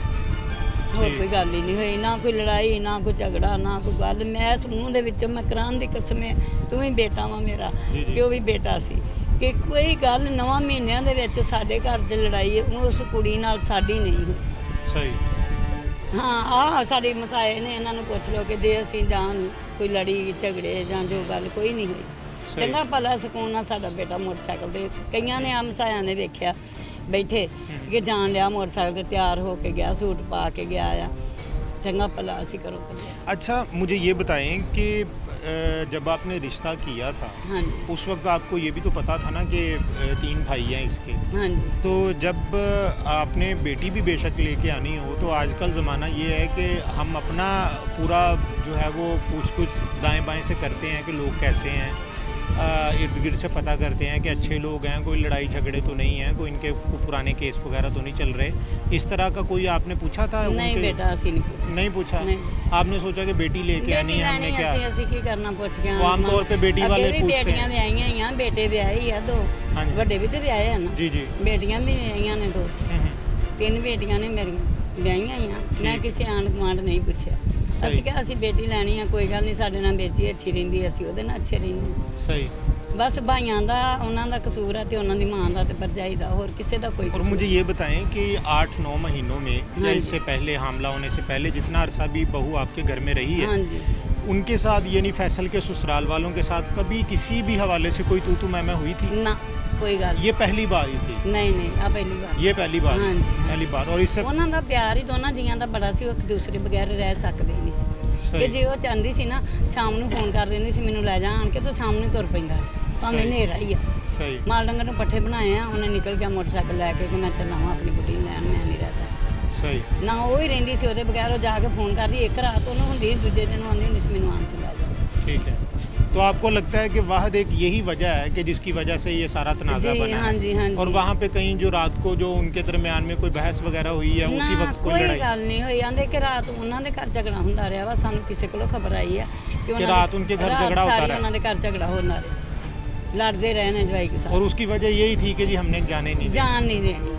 ਹੋਰ ਠੀਕ। ਕੋਈ ਗੱਲ ਹੀ ਨਹੀਂ ਹੋਈ, ਨਾ ਕੋਈ ਲੜਾਈ, ਨਾ ਕੋਈ ਝਗੜਾ, ਨਾ ਕੋਈ ਗੱਲ। ਮੈਂ ਇਸ ਮੂੰਹ ਦੇ ਵਿੱਚੋਂ ਮੈਂ ਕਰਾਨ ਦੀ ਕਸਮ ਹੈ, ਤੂੰ ਹੀ ਬੇਟਾ ਵਾ ਮੇਰਾ, ਜੀ, ਜੀ। ਕਿ ਉਹ ਵੀ ਬੇਟਾ ਸੀ, ਕਿ ਕੋਈ ਗੱਲ 9 ਮਹੀਨਿਆਂ ਦੇ ਵਿੱਚ ਸਾਡੇ ਘਰ 'ਚ ਲੜਾਈ ਉਸ ਕੁੜੀ ਨਾਲ ਸਾਡੀ ਨਹੀਂ ਹੋਈ। सही। ਹਾਂ ਆਹ ਸਾਡੇ ਮਸਾਏ ਨੇ, ਇਹਨਾਂ ਨੂੰ ਪੁੱਛ ਲਓ ਕਿ ਜੇ ਅਸੀਂ ਜਾਣ ਕੋਈ ਲੜੀ ਝਗੜੇ ਜਾਂ ਜੋ ਗੱਲ ਕੋਈ ਨਹੀਂ ਹੋਈ। ਸਹੀ। ਚੰਗਾ ਭਲਾ ਸਕੂਨ ਨਾਲ ਸਾਡਾ ਬੇਟਾ ਮੋਟਰਸਾਈਕਲ ਤੇ, ਕਈਆਂ ਨੇ ਆ ਮਸਾਇਆਂ ਨੇ ਵੇਖਿਆ ਬੈਠੇ ਕਿ ਜਾਣ ਲਿਆ ਮੋਟਰਸਾਈਕਲ ਤੇ, ਤਿਆਰ ਹੋ ਕੇ ਗਿਆ, ਸੂਟ ਪਾ ਕੇ ਗਿਆ ਆ, ਚੰਗਾ ਭਲਾ ਅਸੀਂ ਕਰੋ ਕੱਢਿਆ। अच्छा, मुझे ये बताएं कि जब आपने रिश्ता किया था ਹਾਂਜੀ उस वक्त आपको ये भी तो पता था ना कि 3 भाई हैं इसके, ਹਾਂਜੀ तो जब आपने बेटी भी बेशक लेके आनी हो, तो आजकल ज़माना ये है कि हम अपना पूरा जो है वो पूछ दाएं बाएं से करते हैं कि लोग कैसे हैं, इर्द गिर्द से पता करते हैं कि अच्छे लोग हैं, कोई लड़ाई झगड़े तो नहीं हैं, कोई इनके पुराने केस वगैरह तो नहीं चल रहे। इस तरह का कोई आपने पूछा था ਨਹੀਂ उनके? ਬੇਟਾ ਅਸੀਂ ਨਹੀਂ ਪੁੱਛਿਆ। नहीं पूछा। नहीं। आपने सोचा कि बेटी लेके आनी है, हमने क्या ਅਸੀਂ ਕੀ ਕਰਨਾ ਪੁੱਛ ਕੇ वो आमतौर पे बेटी वाले ਅੱਗੇ ਵੀ पूछते ਬੇਟੀਆਂ हैं। ਵਿਆਹੀਆਂ ਹੀ ਆ, ਬੇਟੇ ਵਿਆਹੇ ਹੀ ਆ 2, ਹਾਂਜੀ। ਵੱਡੇ ਵੀ ਤੇ ਵਿਆਹੇ ਆ ਨਾ, जी जी। ਬੇਟੀਆਂ ਵੀ ਵਿਆਹੀਆਂ ਨੇ 2, 3 ਬੇਟੀਆਂ ਨੇ ਮੇਰੀਆਂ ਵਿਆਹੀਆਂ ਹੀ ਆ। ਮੈਂ ਕਿਸੇ ਆਂਢ ਗੁਆਂਢ ਨਹੀਂ ਪੁੱਛਿਆ। ਸਹੀ। ਅਸੀਂ ਕਿਹਾ ਅਸੀਂ ਬੇਟੀ ਲੈਣੀ ਆ, ਕੋਈ ਗੱਲ ਨਹੀਂ, ਸਾਡੇ ਨਾਲ ਬੇਟੀ ਅੱਛੀ ਰਹਿੰਦੀ, ਅਸੀਂ ਉਹਦੇ ਨਾਲ ਅੱਛੇ ਰਹਿੰਦੇ ਹਾਂ। सही। ਬਸ ਭਾਈਆਂ ਦਾ ਉਹਨਾਂ ਦਾ ਕਸੂਰ ਹੈ ਤੇ ਉਹਨਾਂ ਦੀ ਮਾਂ ਦਾ ਤੇ ਭਰਜਾਈ ਦਾ, ਹੋਰ ਕਿਸੇ ਦਾ ਕੋਈ और ਕਸੂਰ मुझे ये बताएं कि 8-9 महीनों में या हाँ इससे पहले, हामला होने से पहले, जितना अरसा भी बहू आपके घर में रही है, ਹਾਂਜੀ उनके साथ यानी फैसल के ससुराल वालों के साथ कभी किसी भी हवाले से कोई तू मैं हुई थी? ਨਾ ਕੋਈ ਗੱਲ ये पहली बार ही थी? ਨਹੀਂ ਨਹੀਂ ਆ ਪਹਿਲੀ ਵਾਰ। ये पहली बार? हाँ जी। पहली बार। और इससे ਉਹਨਾਂ ਦਾ ਪਿਆਰ ਹੀ ਦੋਨਾਂ ਜੀਆਂ ਦਾ ਬੜਾ ਸੀ, ਉਹ ਇੱਕ ਦੂਸਰੇ ਬਗੈਰ ਰਹਿ ਸਕਦੇ ਹੀ ਨਹੀਂ ਸੀ। ਸਹੀ। ਕਿ ਜੇ ਉਹ ਚਾਹੁੰਦੀ ਸੀ ਨਾ, ਸ਼ਾਮ ਨੂੰ ਫੋਨ ਕਰ ਦਿੰਦੀ ਸੀ ਮੈਨੂੰ ਲੈ ਜਾ ਆਣ ਕੇ, ਤਾਂ ਸ਼ਾਮ ਨੂੰ ਤੁਰ ਪੈਂਦਾ, ਭਾਵੇਂ ਸਹੀ। ਹਨੇਰਾ ਹੀ ਆ। सही। ਮਾਲ ਡੰਗਰ ਨੂੰ ਪੱਠੇ ਬਣਾਏ ਆ, ਉਹਨੇ ਨਿਕਲ ਗਿਆ ਮੋਟਰਸਾਈਕਲ ਲੈ ਕੇ ਕਿ ਮੈਂ ਚੱਲਾਂ ਵਾਂ ਆਪਣੀ ਬੁੱਢੀ ਨੂੰ ਲੈਣ, ਮੈਂ ਨਹੀਂ ਰਹਿ ਸਕਦਾ। सही। ਨਾ ਉਹ ਹੀ ਰਹਿੰਦੀ ਸੀ ਉਹਦੇ ਬਗੈਰ, ਉਹ ਜਾ ਕੇ ਫੋਨ ਕਰਦੀ, ਇੱਕ ਰਾਤ ਉਹਨੂੰ ਹੁੰਦੀ ਸੀ, ਦੂਜੇ ਦਿਨ ਆਉਂਦੀ ਹੁੰਦੀ ਸੀ ਮੈਨੂੰ ਆਣ ਕੇ ਲੈ ਜਾ। ठीक है। तो आपको लगता है कि वाहद एक यही वजह है कि जिसकी वजह से ये सारा तनाज़ा जी, बना हाँ है? जी, हाँ और जी। वहाँ पे कहीं जो रात को जो उनके दरमियान में कोई बहस वगैरह हुई है, उसी ਨਾ वक्त कोई ਕੋਈ लड़ाई? ਗੱਲ ਨਹੀਂ ਹੋਈ, ਆਂਦੇ ਕਿ ਰਾਤ ਉਹਨਾਂ ਦੇ ਘਰ ਝਗੜਾ ਹੁੰਦਾ ਰਿਹਾ ਵਾ, ਸਾਨੂੰ ਕਿਸੇ ਕੋਲੋਂ ਖਬਰ ਆਈ ਆ ਕਿ ਉਹਨਾਂ ਰਾਤ ਦੇ- ਉਨਕੇ ਘਰ ਰਾਤ ਝਗੜਾ ਹੋਤਾ ਸਾਰੀ ਰਿਹਾ। ਉਹਨਾਂ ਦੇ ਘਰ ਝਗੜਾ ਹੁੰਦਾ ਰਿਹਾ, ਲੜਦੇ ਰਹੇ ਨੇ ਜਵਾਈ ਕੇ ਸਾथ। और उसकी वजह यही थी कि जी हमने जाने नहीं दिया। ਜਾਨ ਨਹੀਂ ਦੇਣੀ।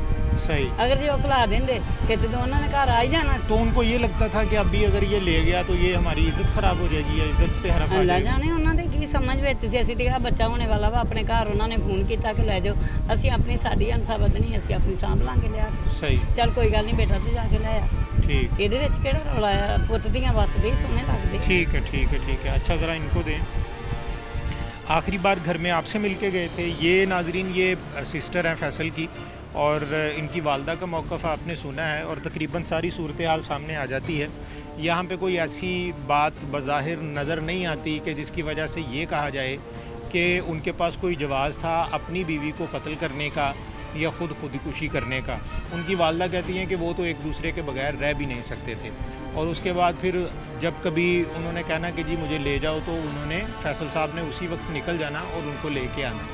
सही। ਅਗਰ ਜੇ ਉਹ ਖਲਾ ਦਿੰਦੇ ਫਿਰ ਤੇ ਉਹਨਾਂ ਨੇ ਘਰ ਆ ਹੀ ਜਾਣਾ ਸੀ। तो उनको ये लगता था कि अभी अगर ये ले गया तो ये हमारी इज्जत खराब हो जाएगी या इज्जत पे हरफ आ ਅੱਲਾ जाएगी। ਜਾਣੇ ਉਹਨਾਂ ਦੇ ਕੀ ਸਮਝ ਵਿੱਚ ਸੀ। ਅਸੀਂ ਤੇ ਕਿਹਾ ਬੱਚਾ ਹੋਣੇ ਵਾਲਾ ਵਾ, ਆਪਣੇ ਘਰ ਉਹਨਾਂ ਨੇ ਫੋਨ ਕੀਤਾ ਕਿ ਲੈ ਜਾਓ, ਅਸੀਂ ਆਪਣੀ ਸਾਡੀ ਅਨਸਾ ਵਧਣੀ, ਅਸੀਂ ਆਪਣੀ ਸਾਂਭ ਲਾਂਗੇ ਲਿਆ ਕੇ। सही। ਚੱਲ ਕੋਈ ਗੱਲ ਨਹੀਂ ਬੇਟਾ, ਤੂੰ ਜਾ ਕੇ ਲੈ ਆ, ठीक। ਇਹਦੇ ਵਿੱਚ ਕਿਹੜਾ ਰੌਲਾ ਆ, ਪੁੱਤ ਦੀਆਂ ਵਸਦੇ ਹੀ ਸੋਹਣੇ ਲੱਗਦੇ। ठीक है, ठीक है, ठीक है। अच्छा, ज़रा इनको दें। आखिरी बार घर में आपसे मिल के गए थे ये नाजरीन, ये सिस्टर हैं फैसल की, और इनकी वालदा का मौक़िफ़ आपने सुना है, और तकरीबन सारी सूरत हाल सामने आ जाती है। यहाँ पे कोई ऐसी बात बज़ाहिर नज़र नहीं आती कि जिसकी वजह से ये कहा जाए कि उनके पास कोई जवाज़ था अपनी बीवी को कत्ल करने का या खुदकुशी करने का। उनकी वालदा कहती हैं कि वो तो एक दूसरे के बगैर रह भी नहीं सकते थे। और उसके बाद फिर जब कभी उन्होंने कहना कि जी मुझे ले जाओ, तो उन्होंने फैसल साहब ने उसी वक्त निकल जाना और उनको लेके आना।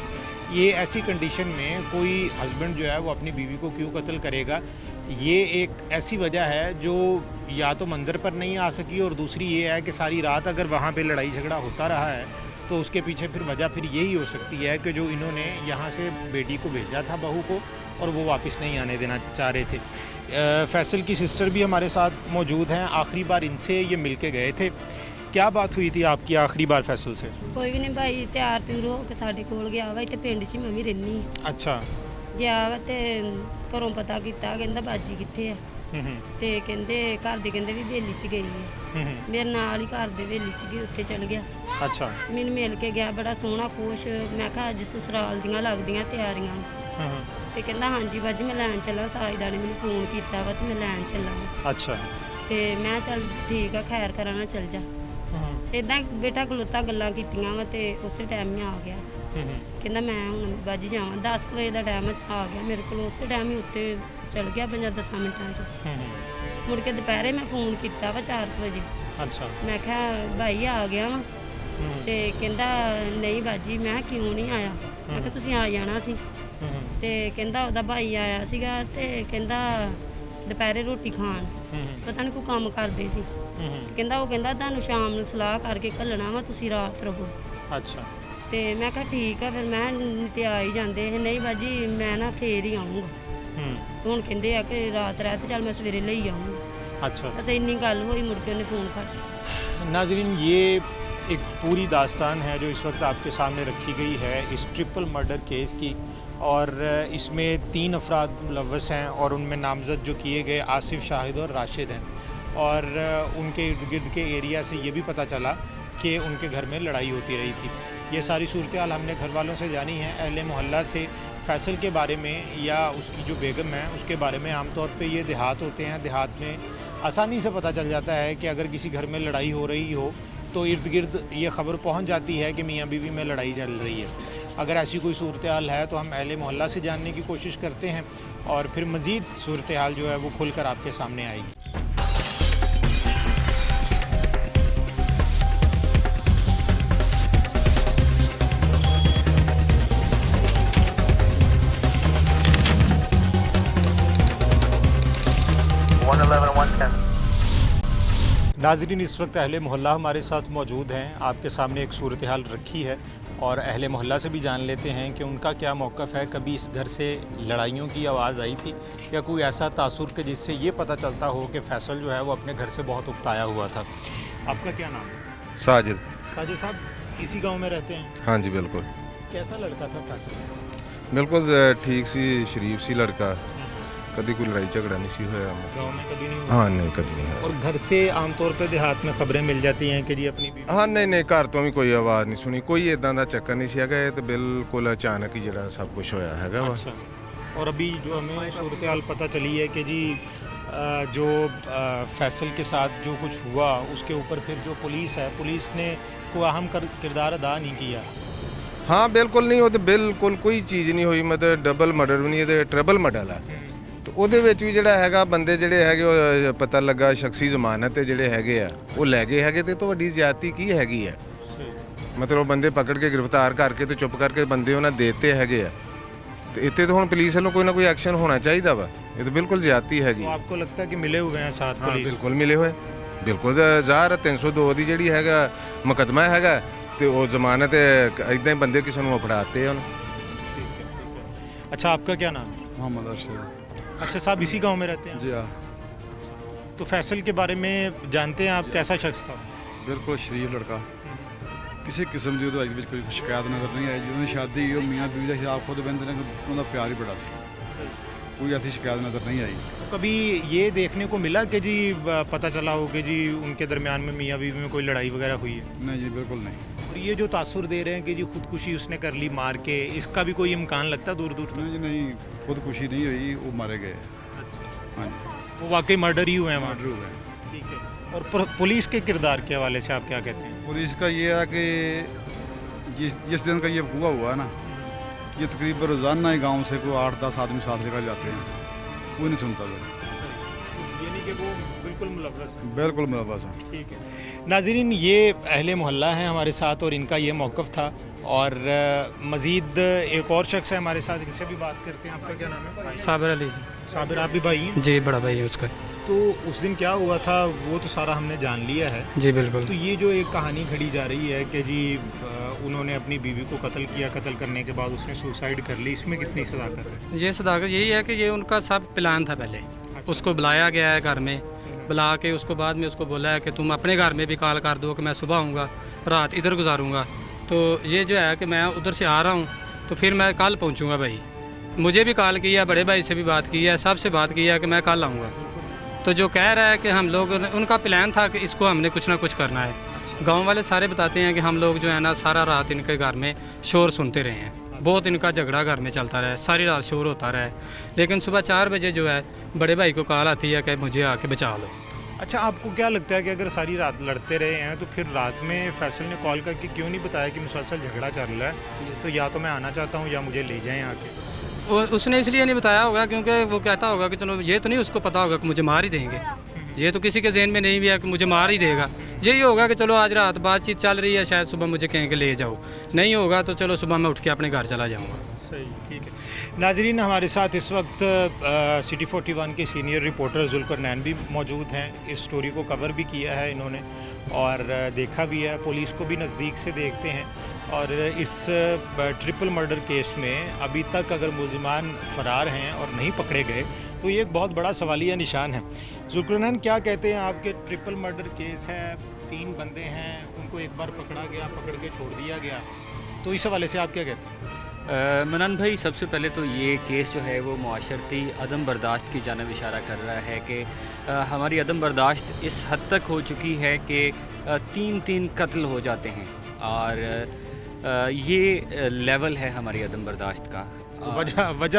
ये ऐसी कंडीशन में कोई हस्बैंड जो है वो अपनी बीवी को क्यों कत्ल करेगा? ये एक ऐसी वजह है जो या तो मंजर पर नहीं आ सकी, और दूसरी ये है कि सारी रात अगर वहाँ पे लड़ाई झगड़ा होता रहा है तो उसके पीछे फिर वजह फिर यही हो सकती है कि जो इन्होंने यहाँ से बेटी को भेजा था बहू को, और वो वापस नहीं आने देना चाह रहे थे। फैसल की सिस्टर भी हमारे साथ मौजूद हैं। आखिरी बार इनसे ये मिल के गए थे। क्या बात हुई थी आपकी आखिरी बार फैसल से? ਕੋਈ ਵੀ ਨਹੀਂ ਭਾਈ, ਤਿਆਰ ਤਿਉਰ ਹੋ ਕੇ ਸਾਡੇ ਕੋਲ ਗਿਆ ਵਾ, ਇੱਥੇ ਪਿੰਡ 'ਚ ਹੀ ਮੈਂ ਵੀ ਰਹਿੰਦੀ ਹਾਂ। अच्छा। ਗਿਆ ਵਾ ਤੇ ਘਰੋਂ ਪਤਾ ਕੀਤਾ, ਕਹਿੰਦਾ ਬਾਜੀ ਕਿੱਥੇ ਆ, ਤੇ ਕਹਿੰਦੇ ਘਰ ਦੇ ਕਹਿੰਦੇ ਵੀ ਬੇਲੀ 'ਚ ਗਈ ਹੈ। ਮੇਰੇ ਨਾਲ ਹੀ ਘਰ ਦੇ ਬੇਲੀ ਸੀਗੀ, ਉੱਥੇ ਚਲ ਗਿਆ। अच्छा। ਮੈਨੂੰ ਮਿਲ ਕੇ ਗਿਆ, ਬੜਾ ਸੋਹਣਾ ਖੁਸ਼। ਮੈਂ ਕਿਹਾ ਅੱਜ ਸਸੁਰਾਲ ਦੀਆਂ ਲੱਗਦੀਆਂ ਤਿਆਰੀਆਂ, ਤੇ ਕਹਿੰਦਾ ਹਾਂਜੀ ਬਾਜੀ ਮੈਂ ਲੈਣ ਚੱਲਾਂ, ਸਾਜਦਾ ਨੇ ਮੈਨੂੰ ਫੋਨ ਕੀਤਾ ਵਾ ਤੇ ਮੈਂ ਲੈਣ ਚੱਲਾਂ। अच्छा। ਤੇ ਮੈਂ ਕਿਹਾ ਚੱਲ ਠੀਕ ਆ, ਖੈਰ ਕਰਾਂ ਨਾ ਚੱਲ ਜਾ। ਇਦਾਂ ਬੇਟਾ ਖਲੋਤਾ ਗੱਲਾਂ ਕੀਤੀਆਂ ਵਾ ਤੇ ਉਸੇ ਟਾਈਮ ਹੀ ਆ ਗਿਆ। ਕਹਿੰਦਾ ਮੈਂ ਹੁਣ ਬਾਜੀ ਜਾਵਾਂ, 10 ਵਜੇ ਦਾ ਟਾਈਮ ਆ ਗਿਆ ਮੇਰੇ ਕੋਲ, ਉਸੇ ਟਾਈਮ ਹੀ ਉੱਤੇ ਚਲ ਗਿਆ 5-10 ਮਿੰਟਾਂ 'ਚ। ਮੁੜ ਕੇ ਦੁਪਹਿਰੇ ਮੈਂ ਫੋਨ ਕੀਤਾ ਵਾ 4 ਵਜੇ। अच्छा। ਮੈਂ ਕਿਹਾ ਭਾਈ ਆ ਗਿਆ ਵਾ, ਤੇ ਕਹਿੰਦਾ ਨਹੀਂ ਬਾਜੀ। ਮੈਂ ਕਿਹਾ ਕਿਉਂ ਨਹੀਂ ਆਇਆ? ਮੈਂ ਕਿਹਾ ਤੁਸੀਂ ਆ ਜਾਣਾ ਸੀ। ਤੇ ਕਹਿੰਦਾ ਉਹਦਾ ਭਾਈ ਆਇਆ ਸੀਗਾ ਤੇ ਕਹਿੰਦਾ ਦੁਪਹਿਰੇ ਰੋਟੀ ਖਾਣ ਪਤਾ ਨਹੀਂ ਕੋਈ ਕੰਮ ਕਰਦੇ ਸੀ। ਕਹਿੰਦਾ ਉਹ ਕਹਿੰਦਾ ਤੁਹਾਨੂੰ ਸ਼ਾਮ ਨੂੰ ਸਲਾਹ ਕਰਕੇ ਘੱਲਣਾ ਵਾ, ਤੁਸੀਂ ਰਾਤ ਰਹੋ। अच्छा। ਤੇ ਮੈਂ ਕਿਹਾ ਠੀਕ ਆ ਫਿਰ। ਮੈਂ ਕਿਹਾ ਤੇ ਆ ਹੀ ਜਾਂਦੇ ਇਹ। ਨਹੀਂ ਬਾਜੀ ਮੈਂ ਨਾ ਫੇਰ ਹੀ ਆਉਂਗਾ। ਹੁਣ ਕਹਿੰਦੇ ਆ ਕਿ ਰਾਤ ਰਹਿ ਤੇ ਚੱਲ ਮੈਂ ਸਵੇਰੇ ਲਈ ਆਉਂਗਾ। अच्छा। ਬਸ ਇੰਨੀ ਗੱਲ ਹੋਈ, ਮੁੜ ਕੇ ਉਹਨੇ ਫੋਨ ਕਰ ਦਿੱਤਾ। नाजरीन, ये एक पूरी दास्तान है जो इस वक्त आपके सामने रखी गई है इस ट्रिपल मर्डर केस की, और इसमें 3 अफराद मुलव्वस हैं और उनमें नामज़द जो किए गए आसिफ, शाहिद और राशिद हैं। और उनके इर्द गिर्द के एरिया से ये भी पता चला कि उनके घर में लड़ाई होती रही थी। ये सारी सूरत हाल हमने घर वालों से जानी है। अहले मोहल्ला से फैसल के बारे में या उसकी जो बेगम है उसके बारे में, आमतौर पे ये देहात होते हैं, देहात में आसानी से पता चल जाता है कि अगर किसी घर में लड़ाई हो रही हो तो इर्द गिर्द ये खबर पहुंच जाती है कि मियाँ बीवी में लड़ाई चल रही है। अगर ऐसी कोई सूरत हाल है तो हम अहले मोहल्ला से जानने की कोशिश करते हैं और फिर मज़ीद सूरत हाल जो है वो खुलकर आपके सामने आएगी। नाज़रीन, इस वक्त अहले मोहल्ला हमारे साथ मौजूद हैं। आपके सामने एक सूरत हाल रखी है और अहले मोहल्ला से भी जान लेते हैं कि उनका क्या मौक़िफ़ है। कभी इस घर से लड़ाइयों की आवाज़ आई थी या कोई ऐसा तासुर कि जिससे ये पता चलता हो कि फैसल जो है वो अपने घर से बहुत उकताया हुआ था। आपका क्या नाम है? साजिद। साजिद साहब इसी गांव में रहते हैं? हाँ जी बिल्कुल। कैसा लड़का था फैसल? बिल्कुल ठीक सी, शरीफ सी लड़का। कभी कोई लड़ाई झगड़ा नहीं सी होया। गाँव में कभी नहीं हुआ? हाँ नहीं कभी नहीं होया। और घर से आमतौर पर देहात में खबरें मिल जाती हैं कि जी अपनी बीवी। हाँ नहीं घर तो भी कोई आवाज़ नहीं सुनी, कोई इदां दा चक्कर नहीं सी हैगा। ये तो बिल्कुल अचानक ही जरा सब कुछ होया हैगा वा। अच्छा। और अभी जो हमें सूरत हाल पता चली है कि जी जो फैसल के साथ जो कुछ हुआ उसके ऊपर फिर जो पुलिस है, पुलिस ने कोई अहम किरदार अदा नहीं किया। हाँ बिल्कुल नहीं, वो तो बिल्कुल कोई चीज़ नहीं हुई। मतलब डबल मर्डर भी नहीं, ये ट्रिपल मर्डर है। तो ਉਹਦੇ ਵਿੱਚ ਵੀ ਜਿਹੜਾ ਹੈਗਾ ਬੰਦੇ ਜਿਹੜੇ ਹੈਗੇ ਉਹ ਪਤਾ ਲੱਗਾ ਸ਼ਖਸੀ ਜ਼ਮਾਨਤ ਤੇ ਜਿਹੜੇ ਹੈਗੇ ਆ ਉਹ ਲੈ ਗਏ ਹੈਗੇ। ਤੇ ਤੋਂ ਵੱਡੀ ਜ਼ਿਆਦਤੀ ਕੀ ਹੈਗੀ ਆ? ਮਤਲਬ ਬੰਦੇ ਪਕੜ ਕੇ ਗ੍ਰਿਫਤਾਰ ਕਰਕੇ ਤੇ ਚੁੱਪ ਕਰਕੇ ਬੰਦੇ ਉਹਨਾਂ ਦੇਤੇ ਹੈਗੇ ਆ। ਤੇ ਇੱਥੇ ਤਾਂ ਹੁਣ ਪੁਲਿਸ ਵੱਲੋਂ ਕੋਈ ਨਾ ਕੋਈ ਐਕਸ਼ਨ ਹੋਣਾ ਚਾਹੀਦਾ ਵਾ। ਇਹ ਤਾਂ ਬਿਲਕੁਲ ਜ਼ਿਆਦਤੀ ਹੈਗੀ। तो आपको लगता है कि मिले हुए हैं साथ पुलिस? ਬਿਲਕੁਲ ਮਿਲੇ ਹੋਏ, ਬਿਲਕੁਲ। ਜ਼ਾਹਰ 302 ਦੀ ਜਿਹੜੀ ਹੈਗਾ ਮੁਕੱਦਮਾ ਹੈਗਾ ਤੇ ਉਹ ਜ਼ਮਾਨਤ ਇਦਾਂ ਹੀ ਬੰਦੇ ਕਿਸੇ ਨੂੰ ਫੜਾਤੇ ਹਨ। अच्छा, आपका क्या नाम? मोहम्मद अरशद। अच्छा साहब इसी गांव में रहते हैं? जी हाँ। तो फैसल के बारे में जानते हैं आप, कैसा शख्स था? बिल्कुल शरीफ लड़का, ਕਿਸੇ ਕਿਸਮ ਦੀ ਉਹਦੇ ਵਿੱਚ ਕੋਈ ਸ਼ਿਕਾਇਤ ਨਜ਼ਰ ਨਹੀਂ ਆਈ। ਜਦੋਂ ਸ਼ਾਦੀ ਉਹ ਮੀਆਂ ਬੀਵੀ ਦਾ ਹਿਸਾਬ ਖੁਦ ਬੰਦੇ ਨੇ, ਉਹਦਾ ਪਿਆਰ ਹੀ ਬੜਾ ਸੀ। कोई ऐसी शिकायत नज़र नहीं आई। कभी ये देखने को मिला कि जी पता चला हो कि जी उनके दरमियान में मियाँ बीवी में कोई लड़ाई वगैरह हुई है? नहीं जी बिल्कुल नहीं। और ये जो तासुर दे रहे हैं कि जी खुदकुशी उसने कर ली मार के, इसका भी कोई इम्कान लगता दूर दूर तक? नहीं जी नहीं, खुदकुशी नहीं हुई, वो मारे गए। हाँ जी, वो वाकई मर्डर ही हुए हैं? मर्डर हुए हैं। ठीक है। और पुलिस के किरदार के हवाले से आप क्या कहते हैं? पुलिस का ये है कि जिस दिन का ये हुआ ना, ये तकरीबन रोज़ाना ही गांव से कोई 8-10 आदमी साथ लेकर जाते हैं, कोई नहीं सुनता लोग। यानी कि वो बिल्कुल मुलव्वस है? बिल्कुल मुलव्वस है। ठीक है। नाज़रीन, ये अहले मोहल्ला हैं हमारे साथ और इनका ये मौक़िफ़ था। और मज़ीद एक और शख्स है हमारे साथ, इनसे भी बात करते हैं। आपका क्या नाम है? साबिर अली जी। साबिर, आप भी भाई हैं? जी, बड़ा भाई है उसका। तो उस दिन क्या हुआ था वो तो सारा हमने जान लिया है। जी बिल्कुल। तो ये जो एक कहानी घड़ी जा रही है कि जी उन्होंने अपनी बीवी को कत्ल किया, कत्ल करने के बाद उसने सुसाइड कर ली, इसमें कितनी सदाकत है? ये सदाकत यही है कि ये उनका सब प्लान था पहले। उसको बुलाया गया है घर में, बुला के उसको बाद में उसको बोला है कि तुम अपने घर में भी कॉल कर दो कि मैं सुबह आऊँगा, रात इधर गुजारूँगा। तो ये जो है कि मैं उधर से आ रहा हूँ तो फिर मैं कल पहुँचूँगा भाई। मुझे भी कॉल किया, बड़े भाई से भी बात की है, सबसे बात की है कि मैं कल आऊँगा। तो जो कह रहा है कि हम लोग, उनका प्लान था कि इसको हमने कुछ ना कुछ करना है। गांव वाले सारे बताते हैं कि हम लोग जो है ना सारा रात इनके घर में शोर सुनते रहे हैं, बहुत इनका झगड़ा घर में चलता रहा है, सारी रात शोर होता रहा है। लेकिन सुबह 4 बजे जो है बड़े भाई को कॉल आती है कि मुझे आके बचा लो। अच्छा, आपको क्या लगता है कि अगर सारी रात लड़ते रहे हैं तो फिर रात में फैसल ने कॉल करके क्यों नहीं बताया कि मुसलसल झगड़ा चल रहा है, तो या तो मैं आना चाहता हूँ या मुझे ले जाएं आके? उसने इसलिए नहीं बताया होगा क्योंकि वो कहता होगा कि चलो, ये तो नहीं उसको पता होगा कि मुझे मार ही देंगे। ये तो किसी के जहन में नहीं भी है कि मुझे मार ही देगा। यही होगा कि चलो आज रात बातचीत चल रही है, शायद सुबह मुझे कहें कि ले जाओ, नहीं होगा तो चलो सुबह मैं उठ के अपने घर चला जाऊँगा। सही, ठीक है। नाजरीन, हमारे साथ इस वक्त सिटी 41 के सीनियर रिपोर्टर जुल्करनैन भी मौजूद हैं। इस स्टोरी को कवर भी किया है इन्होंने और देखा भी है, पुलिस को भी नज़दीक से देखते हैं। और इस ट्रिपल मर्डर केस में अभी तक अगर मुलजिमान फ़रार हैं और नहीं पकड़े गए तो ये एक बहुत बड़ा सवालिया निशान है। जुल्करनैन, क्या कहते हैं आपके? ट्रिपल मर्डर केस है, 3 बंदे हैं, उनको एक बार पकड़ा गया, पकड़ के छोड़ दिया गया, तो इस हवाले से आप क्या कहते हैं? मनान भाई, सबसे पहले तो ये केस जो है वो मुआशरती अदम बर्दाश्त की जानब इशारा कर रहा है कि हमारी अदम बर्दाश्त इस हद तक हो चुकी है कि 3 कत्ल हो जाते हैं और ये लेवल है हमारी अदम बर्दाश्त का।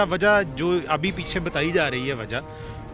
वजह जो अभी पीछे बताई जा रही है,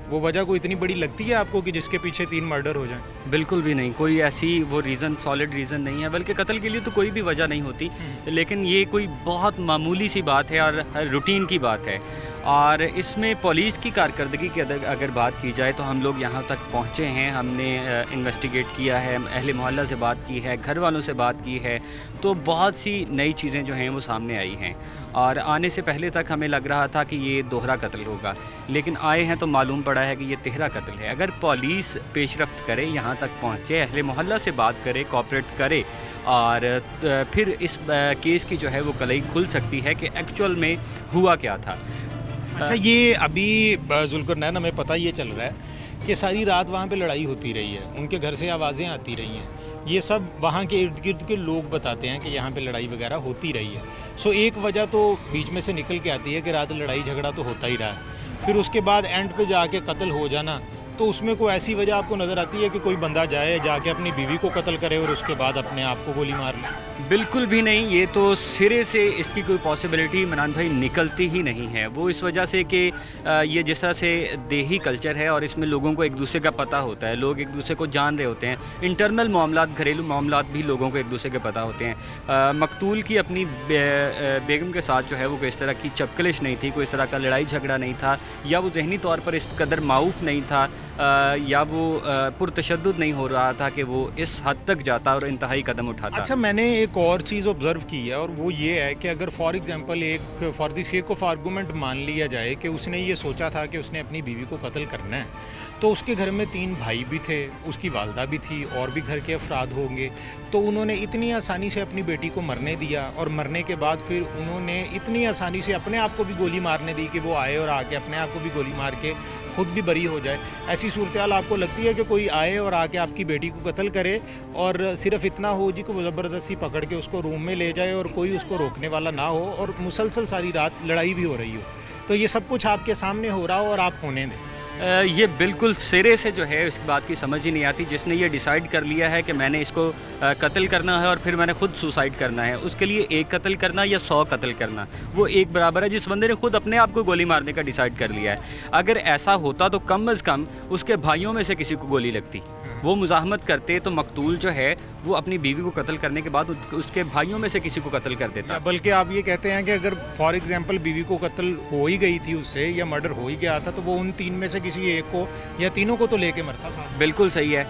वो वजह को इतनी बड़ी लगती है आपको कि जिसके पीछे 3 मर्डर हो जाएं? बिल्कुल भी नहीं, कोई ऐसी वो रीज़न, सॉलिड रीज़न नहीं है, बल्कि कत्ल के लिए तो कोई भी वजह नहीं होती, लेकिन ये कोई बहुत मामूली सी बात है और रूटीन की बात है। और इसमें पुलिस की कारकर्दगी की अगर बात की जाए तो हम लोग यहाँ तक पहुँचे हैं, हमने इन्वेस्टिगेट किया है, अहले मोहल्ला से बात की है, घर वालों से बात की है, तो बहुत सी नई चीज़ें जो हैं वो सामने आई हैं। और आने से पहले तक हमें लग रहा था कि ये दोहरा कत्ल होगा, लेकिन आए हैं तो मालूम पड़ा है कि ये तिहरा कत्ल है। अगर पुलिस पेशरफ्त करे, यहाँ तक पहुँचे, अहले मोहल्ला से बात करे, कोऑपरेट करे, और फिर इस केस की जो है वो कलई खुल सकती है कि एक्चुअल में हुआ क्या था। अच्छा, ये अभी जुल्करनैन हमें पता ये चल रहा है कि सारी रात वहाँ पे लड़ाई होती रही है, उनके घर से आवाज़ें आती रही हैं, ये सब वहाँ के इर्द गिर्द के लोग बताते हैं कि यहाँ पे लड़ाई वगैरह होती रही है। सो एक वजह तो बीच में से निकल के आती है कि रात लड़ाई झगड़ा तो होता ही रहा है, फिर उसके बाद एंड पे जाके कत्ल हो जाना, तो उसमें कोई ऐसी वजह आपको नज़र आती है कि कोई बंदा जाए, जाके अपनी बीवी को कत्ल करे और उसके बाद अपने आप को गोली मार ले? बिल्कुल भी नहीं, ये तो सिरे से इसकी कोई पॉसिबिलिटी मनान भाई निकलती ही नहीं है। वो इस वजह से कि ये जिस तरह से देही कल्चर है और इसमें लोगों को एक दूसरे का पता होता है, लोग एक दूसरे को जान रहे होते हैं, इंटरनल मामलात, घरेलू मामलात भी लोगों को एक दूसरे के पता होते हैं। मकतूल की अपनी बेगम के साथ जो है वो कोई इस तरह की चपकलिश नहीं थी, कोई इस तरह का लड़ाई झगड़ा नहीं था, या वो जहनी तौर पर इस कदर माऊफ नहीं था, या वो पुरतशद्दुद नहीं हो रहा था कि वो इस हद तक जाता और इंतहाई कदम उठाता। अच्छा, मैंने एक और चीज़ ऑब्ज़र्व की है और वो ये है कि अगर फॉर एग्जांपल एक for the sake of argument मान लिया जाए कि उसने ये सोचा था कि उसने अपनी बीवी को कत्ल करना है, तो उसके घर में 3 भाई भी थे, उसकी वालदा भी थी, और भी घर के अफराद होंगे, तो उन्होंने इतनी आसानी से अपनी बेटी को मरने दिया और मरने के बाद फिर उन्होंने इतनी आसानी से अपने आप को भी गोली मारने दी कि वो आए और आके अपने आप को भी गोली मार के खुद भी बरी हो जाए। ऐसी सूरत आपको लगती है कि कोई आए और आके आपकी बेटी को कत्ल करे और सिर्फ इतना हो जी कि वो ज़बरदस्ती पकड़ के उसको रूम में ले जाए और कोई उसको रोकने वाला ना हो और मुसलसल सारी रात लड़ाई भी हो रही हो, तो ये सब कुछ आपके सामने हो रहा हो और आप होने दें? ये बिल्कुल सिरे से जो है इस बात की समझ ही नहीं आती। जिसने ये डिसाइड कर लिया है कि मैंने इसको कत्ल करना है और फिर मैंने खुद सुसाइड करना है, उसके लिए 1 कत्ल करना या 100 कत्ल करना वो एक बराबर है। जिस बंदे ने खुद अपने आप को गोली मारने का डिसाइड कर लिया है, अगर ऐसा होता तो कम अज़ कम उसके भाइयों में से किसी को गोली लगती, वो मुज़ाहमत करते तो मकतूल जो है वो अपनी बीवी को कत्ल करने के बाद उसके भाइयों में से किसी को कत्ल कर देता। बल्कि आप ये कहते हैं कि अगर फॉर एग्जांपल बीवी को कत्ल हो ही गई थी उससे या मर्डर हो ही गया था, तो वो उन 3 में से किसी एक को या तीनों को तो लेके मरता था। बिल्कुल सही है,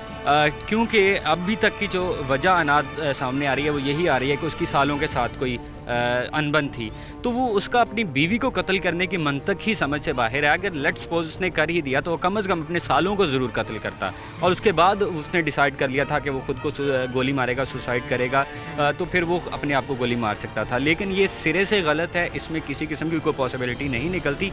क्योंकि अभी तक की जो वजह अनाद सामने आ रही है वो यही आ रही है कि उसकी सालों के साथ कोई अनबन थी, तो वो उसका अपनी बीवी को कत्ल करने की मंतक ही समझ से बाहर है। अगर लेट्स सपोज उसने कर ही दिया तो वो कम अज़ कम अपने सालों को ज़रूर कत्ल करता, और उसके बाद उसने डिसाइड कर लिया था कि वो खुद को गोली मारेगा, सुसाइड करेगा, तो फिर वो अपने आप को गोली मार सकता था। लेकिन ये सिरे से गलत है, इसमें किसी किस्म की कोई पॉसिबिलिटी नहीं निकलती।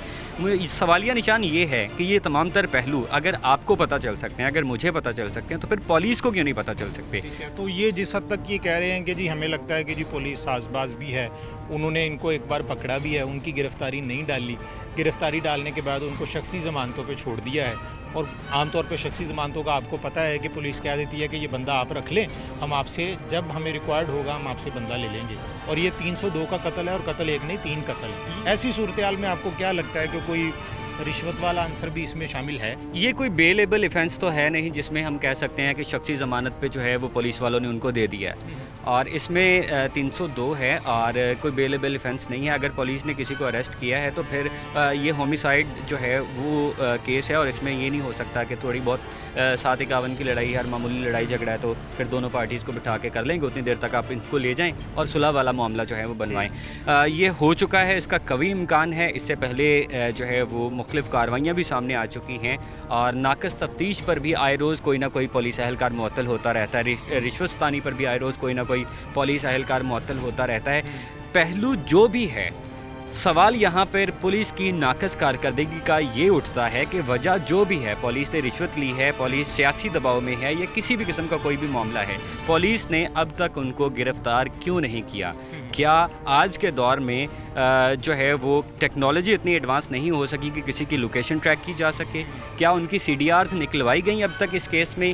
सवालिया निशान ये है कि ये तमाम तर पहलू अगर आपको पता चल सकते हैं, अगर मुझे पता चल सकते हैं, तो फिर पुलिस को क्यों नहीं पता चल सकते? तो ये जिस हद तक ये कह रहे हैं कि जी हमें लगता है कि जी पुलिस साजबाज भी है, उन्होंने इनको एक बार पकड़ा भी है, उनकी गिरफ्तारी नहीं डाली, गिरफ्तारी डालने के बाद उनको शख्सी ज़मानतों पे छोड़ दिया है, और आमतौर पे शख्सी ज़मानतों का आपको पता है कि पुलिस कह देती है कि ये बंदा आप रख लें, हम आपसे जब हमें रिक्वायर्ड होगा हम आपसे बंदा ले लेंगे, और ये 302 का कत्ल है और कत्ल एक नहीं 3 कत्ल है। ऐसी सूरत हाल में आपको क्या लगता है कि कोई रिश्वत वाला आंसर भी इसमें शामिल है? ये कोई बेलेबल ऑफेंस तो है नहीं जिसमें हम कह सकते हैं कि शख्सी ज़मानत पे जो है वो पुलिस वालों ने उनको दे दिया है, और इसमें 302 है और कोई बेलेबल ऑफेंस नहीं है। अगर पुलिस ने किसी को अरेस्ट किया है तो फिर ये होमिसाइड जो है वो केस है, और इसमें ये नहीं हो सकता कि थोड़ी बहुत 751 की लड़ाई है और मामूली लड़ाई झगड़ा है, तो फिर दोनों पार्टीज़ को बिठा के कर लेंगे, उतनी देर तक आप इनको ले जाएं और सुलह वाला मामला जो है वो बनवाएं। ये हो चुका है, इसका कभी इम्कान है। इससे पहले जो है वो मुख्तलिफ़ कार्रवाइयाँ भी सामने आ चुकी हैं और नाक़िस तफ्तीश पर भी आए रोज़ कोई ना कोई पुलिस एहलकार मुअत्तल होता रहता है, रिश्वतस्तानी पर भी आए रोज़ कोई ना कोई पुलिस एहलकार मुअत्तल होता रहता है। पहलू जो भी है, सवाल यहाँ पर पुलिस की नाक़िस कारकर्दगी का ये उठता है कि वजह जो भी है, पुलिस ने रिश्वत ली है, पुलिस सियासी दबाव में है, या किसी भी किस्म का कोई भी मामला है, पुलिस ने अब तक उनको गिरफ़्तार क्यों नहीं किया? क्या आज के दौर में जो है वो टेक्नोलॉजी इतनी एडवांस नहीं हो सकी कि किसी की लोकेशन ट्रैक की जा सके? क्या उनकी CDRs निकलवाई गई अब तक इस केस में?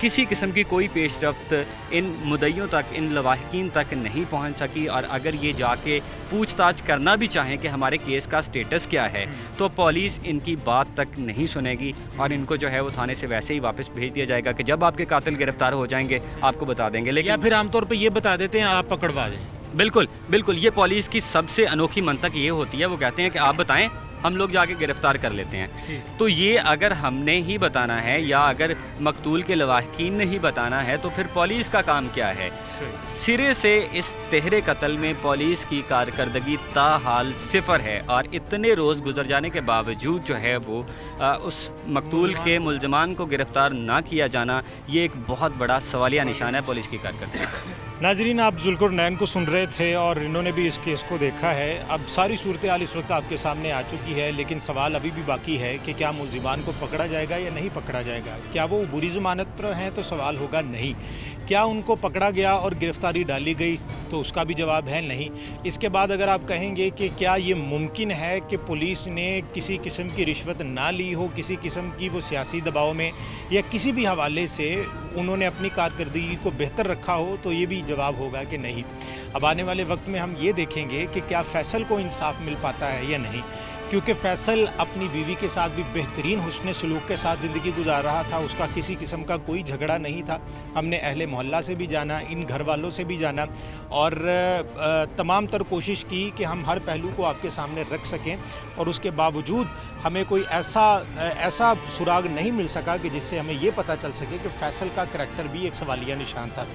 किसी किस्म की कोई पेशरफ्त इन मुद्दइयों तक, इन लवाहिकीन तक नहीं पहुंच सकी। और अगर ये जाके पूछताछ करना भी चाहें कि हमारे केस का स्टेटस क्या है, तो पुलिस इनकी बात तक नहीं सुनेगी और इनको जो है वो थाने से वैसे ही वापस भेज दिया जाएगा कि जब आपके कातिल गिरफ्तार हो जाएंगे आपको बता देंगे। लेकिन या फिर आमतौर पे ये बता देते हैं आप पकड़वा दें। बिल्कुल बिल्कुल, ये पुलिस की सबसे अनोखी मंतक ये होती है, वो कहते हैं कि आप बताएं, हम लोग जाके गिरफ़्तार कर लेते हैं। तो ये अगर हमने ही बताना है या अगर मकतूल के लवाहिकीन ने ही बताना है, तो फिर पुलिस का काम क्या है? सिरे से इस तहरे कत्ल में पुलिस की कारकर्दगी ताहाल सिफर है और इतने रोज़ गुजर जाने के बावजूद जो है वो उस मकतूल के मुलजमान को गिरफ़्तार ना किया जाना, ये एक बहुत बड़ा सवालिया निशान है पुलिस की कारकर्दगी। नाजरीन, आप जुल्कुरनैन को सुन रहे थे और इन्होंने भी इस केस को देखा है। अब सारी सूरत हाल इस वक्त आपके सामने आ चुकी है, लेकिन सवाल अभी भी बाकी है कि क्या मुलजिमान को पकड़ा जाएगा या नहीं पकड़ा जाएगा। क्या वो बुरी ज़मानत पर हैं? तो सवाल होगा नहीं। क्या उनको पकड़ा गया और गिरफ़्तारी डाली गई? तो उसका भी जवाब है नहीं। इसके बाद अगर आप कहेंगे कि क्या ये मुमकिन है कि पुलिस ने किसी किस्म की रिश्वत ना ली हो, किसी किस्म की वो सियासी दबाव में या किसी भी हवाले से उन्होंने अपनी कारकर्दगी को बेहतर रखा हो, तो ये भी जवाब होगा कि नहीं। अब आने वाले वक्त में हम ये देखेंगे कि क्या फैसल को इंसाफ मिल पाता है या नहीं, क्योंकि फैसल अपनी बीवी के साथ भी बेहतरीन हुस्न सलूक के साथ ज़िंदगी गुजार रहा था। उसका किसी किस्म का कोई झगड़ा नहीं था। हमने अहले मोहल्ला से भी जाना, इन घर वालों से भी जाना और तमाम तर कोशिश की कि हम हर पहलू को आपके सामने रख सकें, और उसके बावजूद हमें कोई ऐसा सुराग नहीं मिल सका कि जिससे हमें ये पता चल सके कि फैसल का करैक्टर भी एक सवालिया निशान था।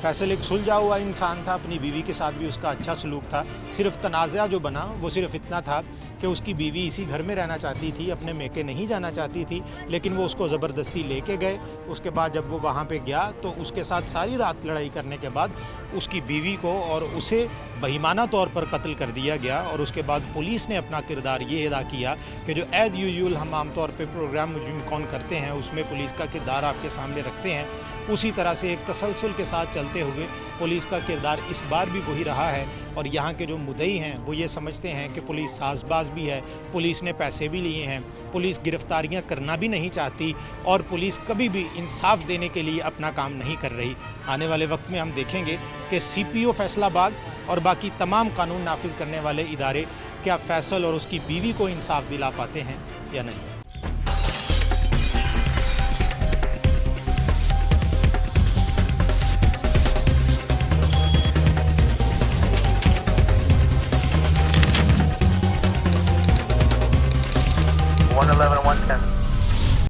फैसल एक सुलझा हुआ इंसान था, अपनी बीवी के साथ भी उसका अच्छा सलूक था। सिर्फ तनाज़ा जो बना वो सिर्फ इतना था कि उसकी बीवी इसी घर में रहना चाहती थी, अपने मेके नहीं जाना चाहती थी, लेकिन वो उसको ज़बरदस्ती लेके गए। उसके बाद जब वो वहाँ पे गया तो उसके साथ सारी रात लड़ाई करने के बाद उसकी बीवी को और उसे बहिमाना तौर पर कत्ल कर दिया गया। और उसके बाद पुलिस ने अपना किरदार ये अदा किया कि जो एज़ यूजुअल हम आमतौर पे प्रोग्राम मुजरिम कौन करते हैं उसमें पुलिस का किरदार आपके सामने रखते हैं, उसी तरह से एक तसलसल के साथ चलते हुए पुलिस का किरदार इस बार भी वही रहा है। और यहाँ के जो मुद्दई हैं वो ये समझते हैं कि पुलिस साजबाज भी है, पुलिस ने पैसे भी लिए हैं, पुलिस गिरफ्तारियाँ करना भी नहीं चाहती और पुलिस कभी भी इंसाफ देने के लिए अपना काम नहीं कर रही। आने वाले वक्त में हम देखेंगे कि CPO फैसलाबाद और बाकी तमाम कानून नाफिज करने वाले इदारे क्या फैसल और उसकी बीवी को इंसाफ दिला पाते हैं या नहीं।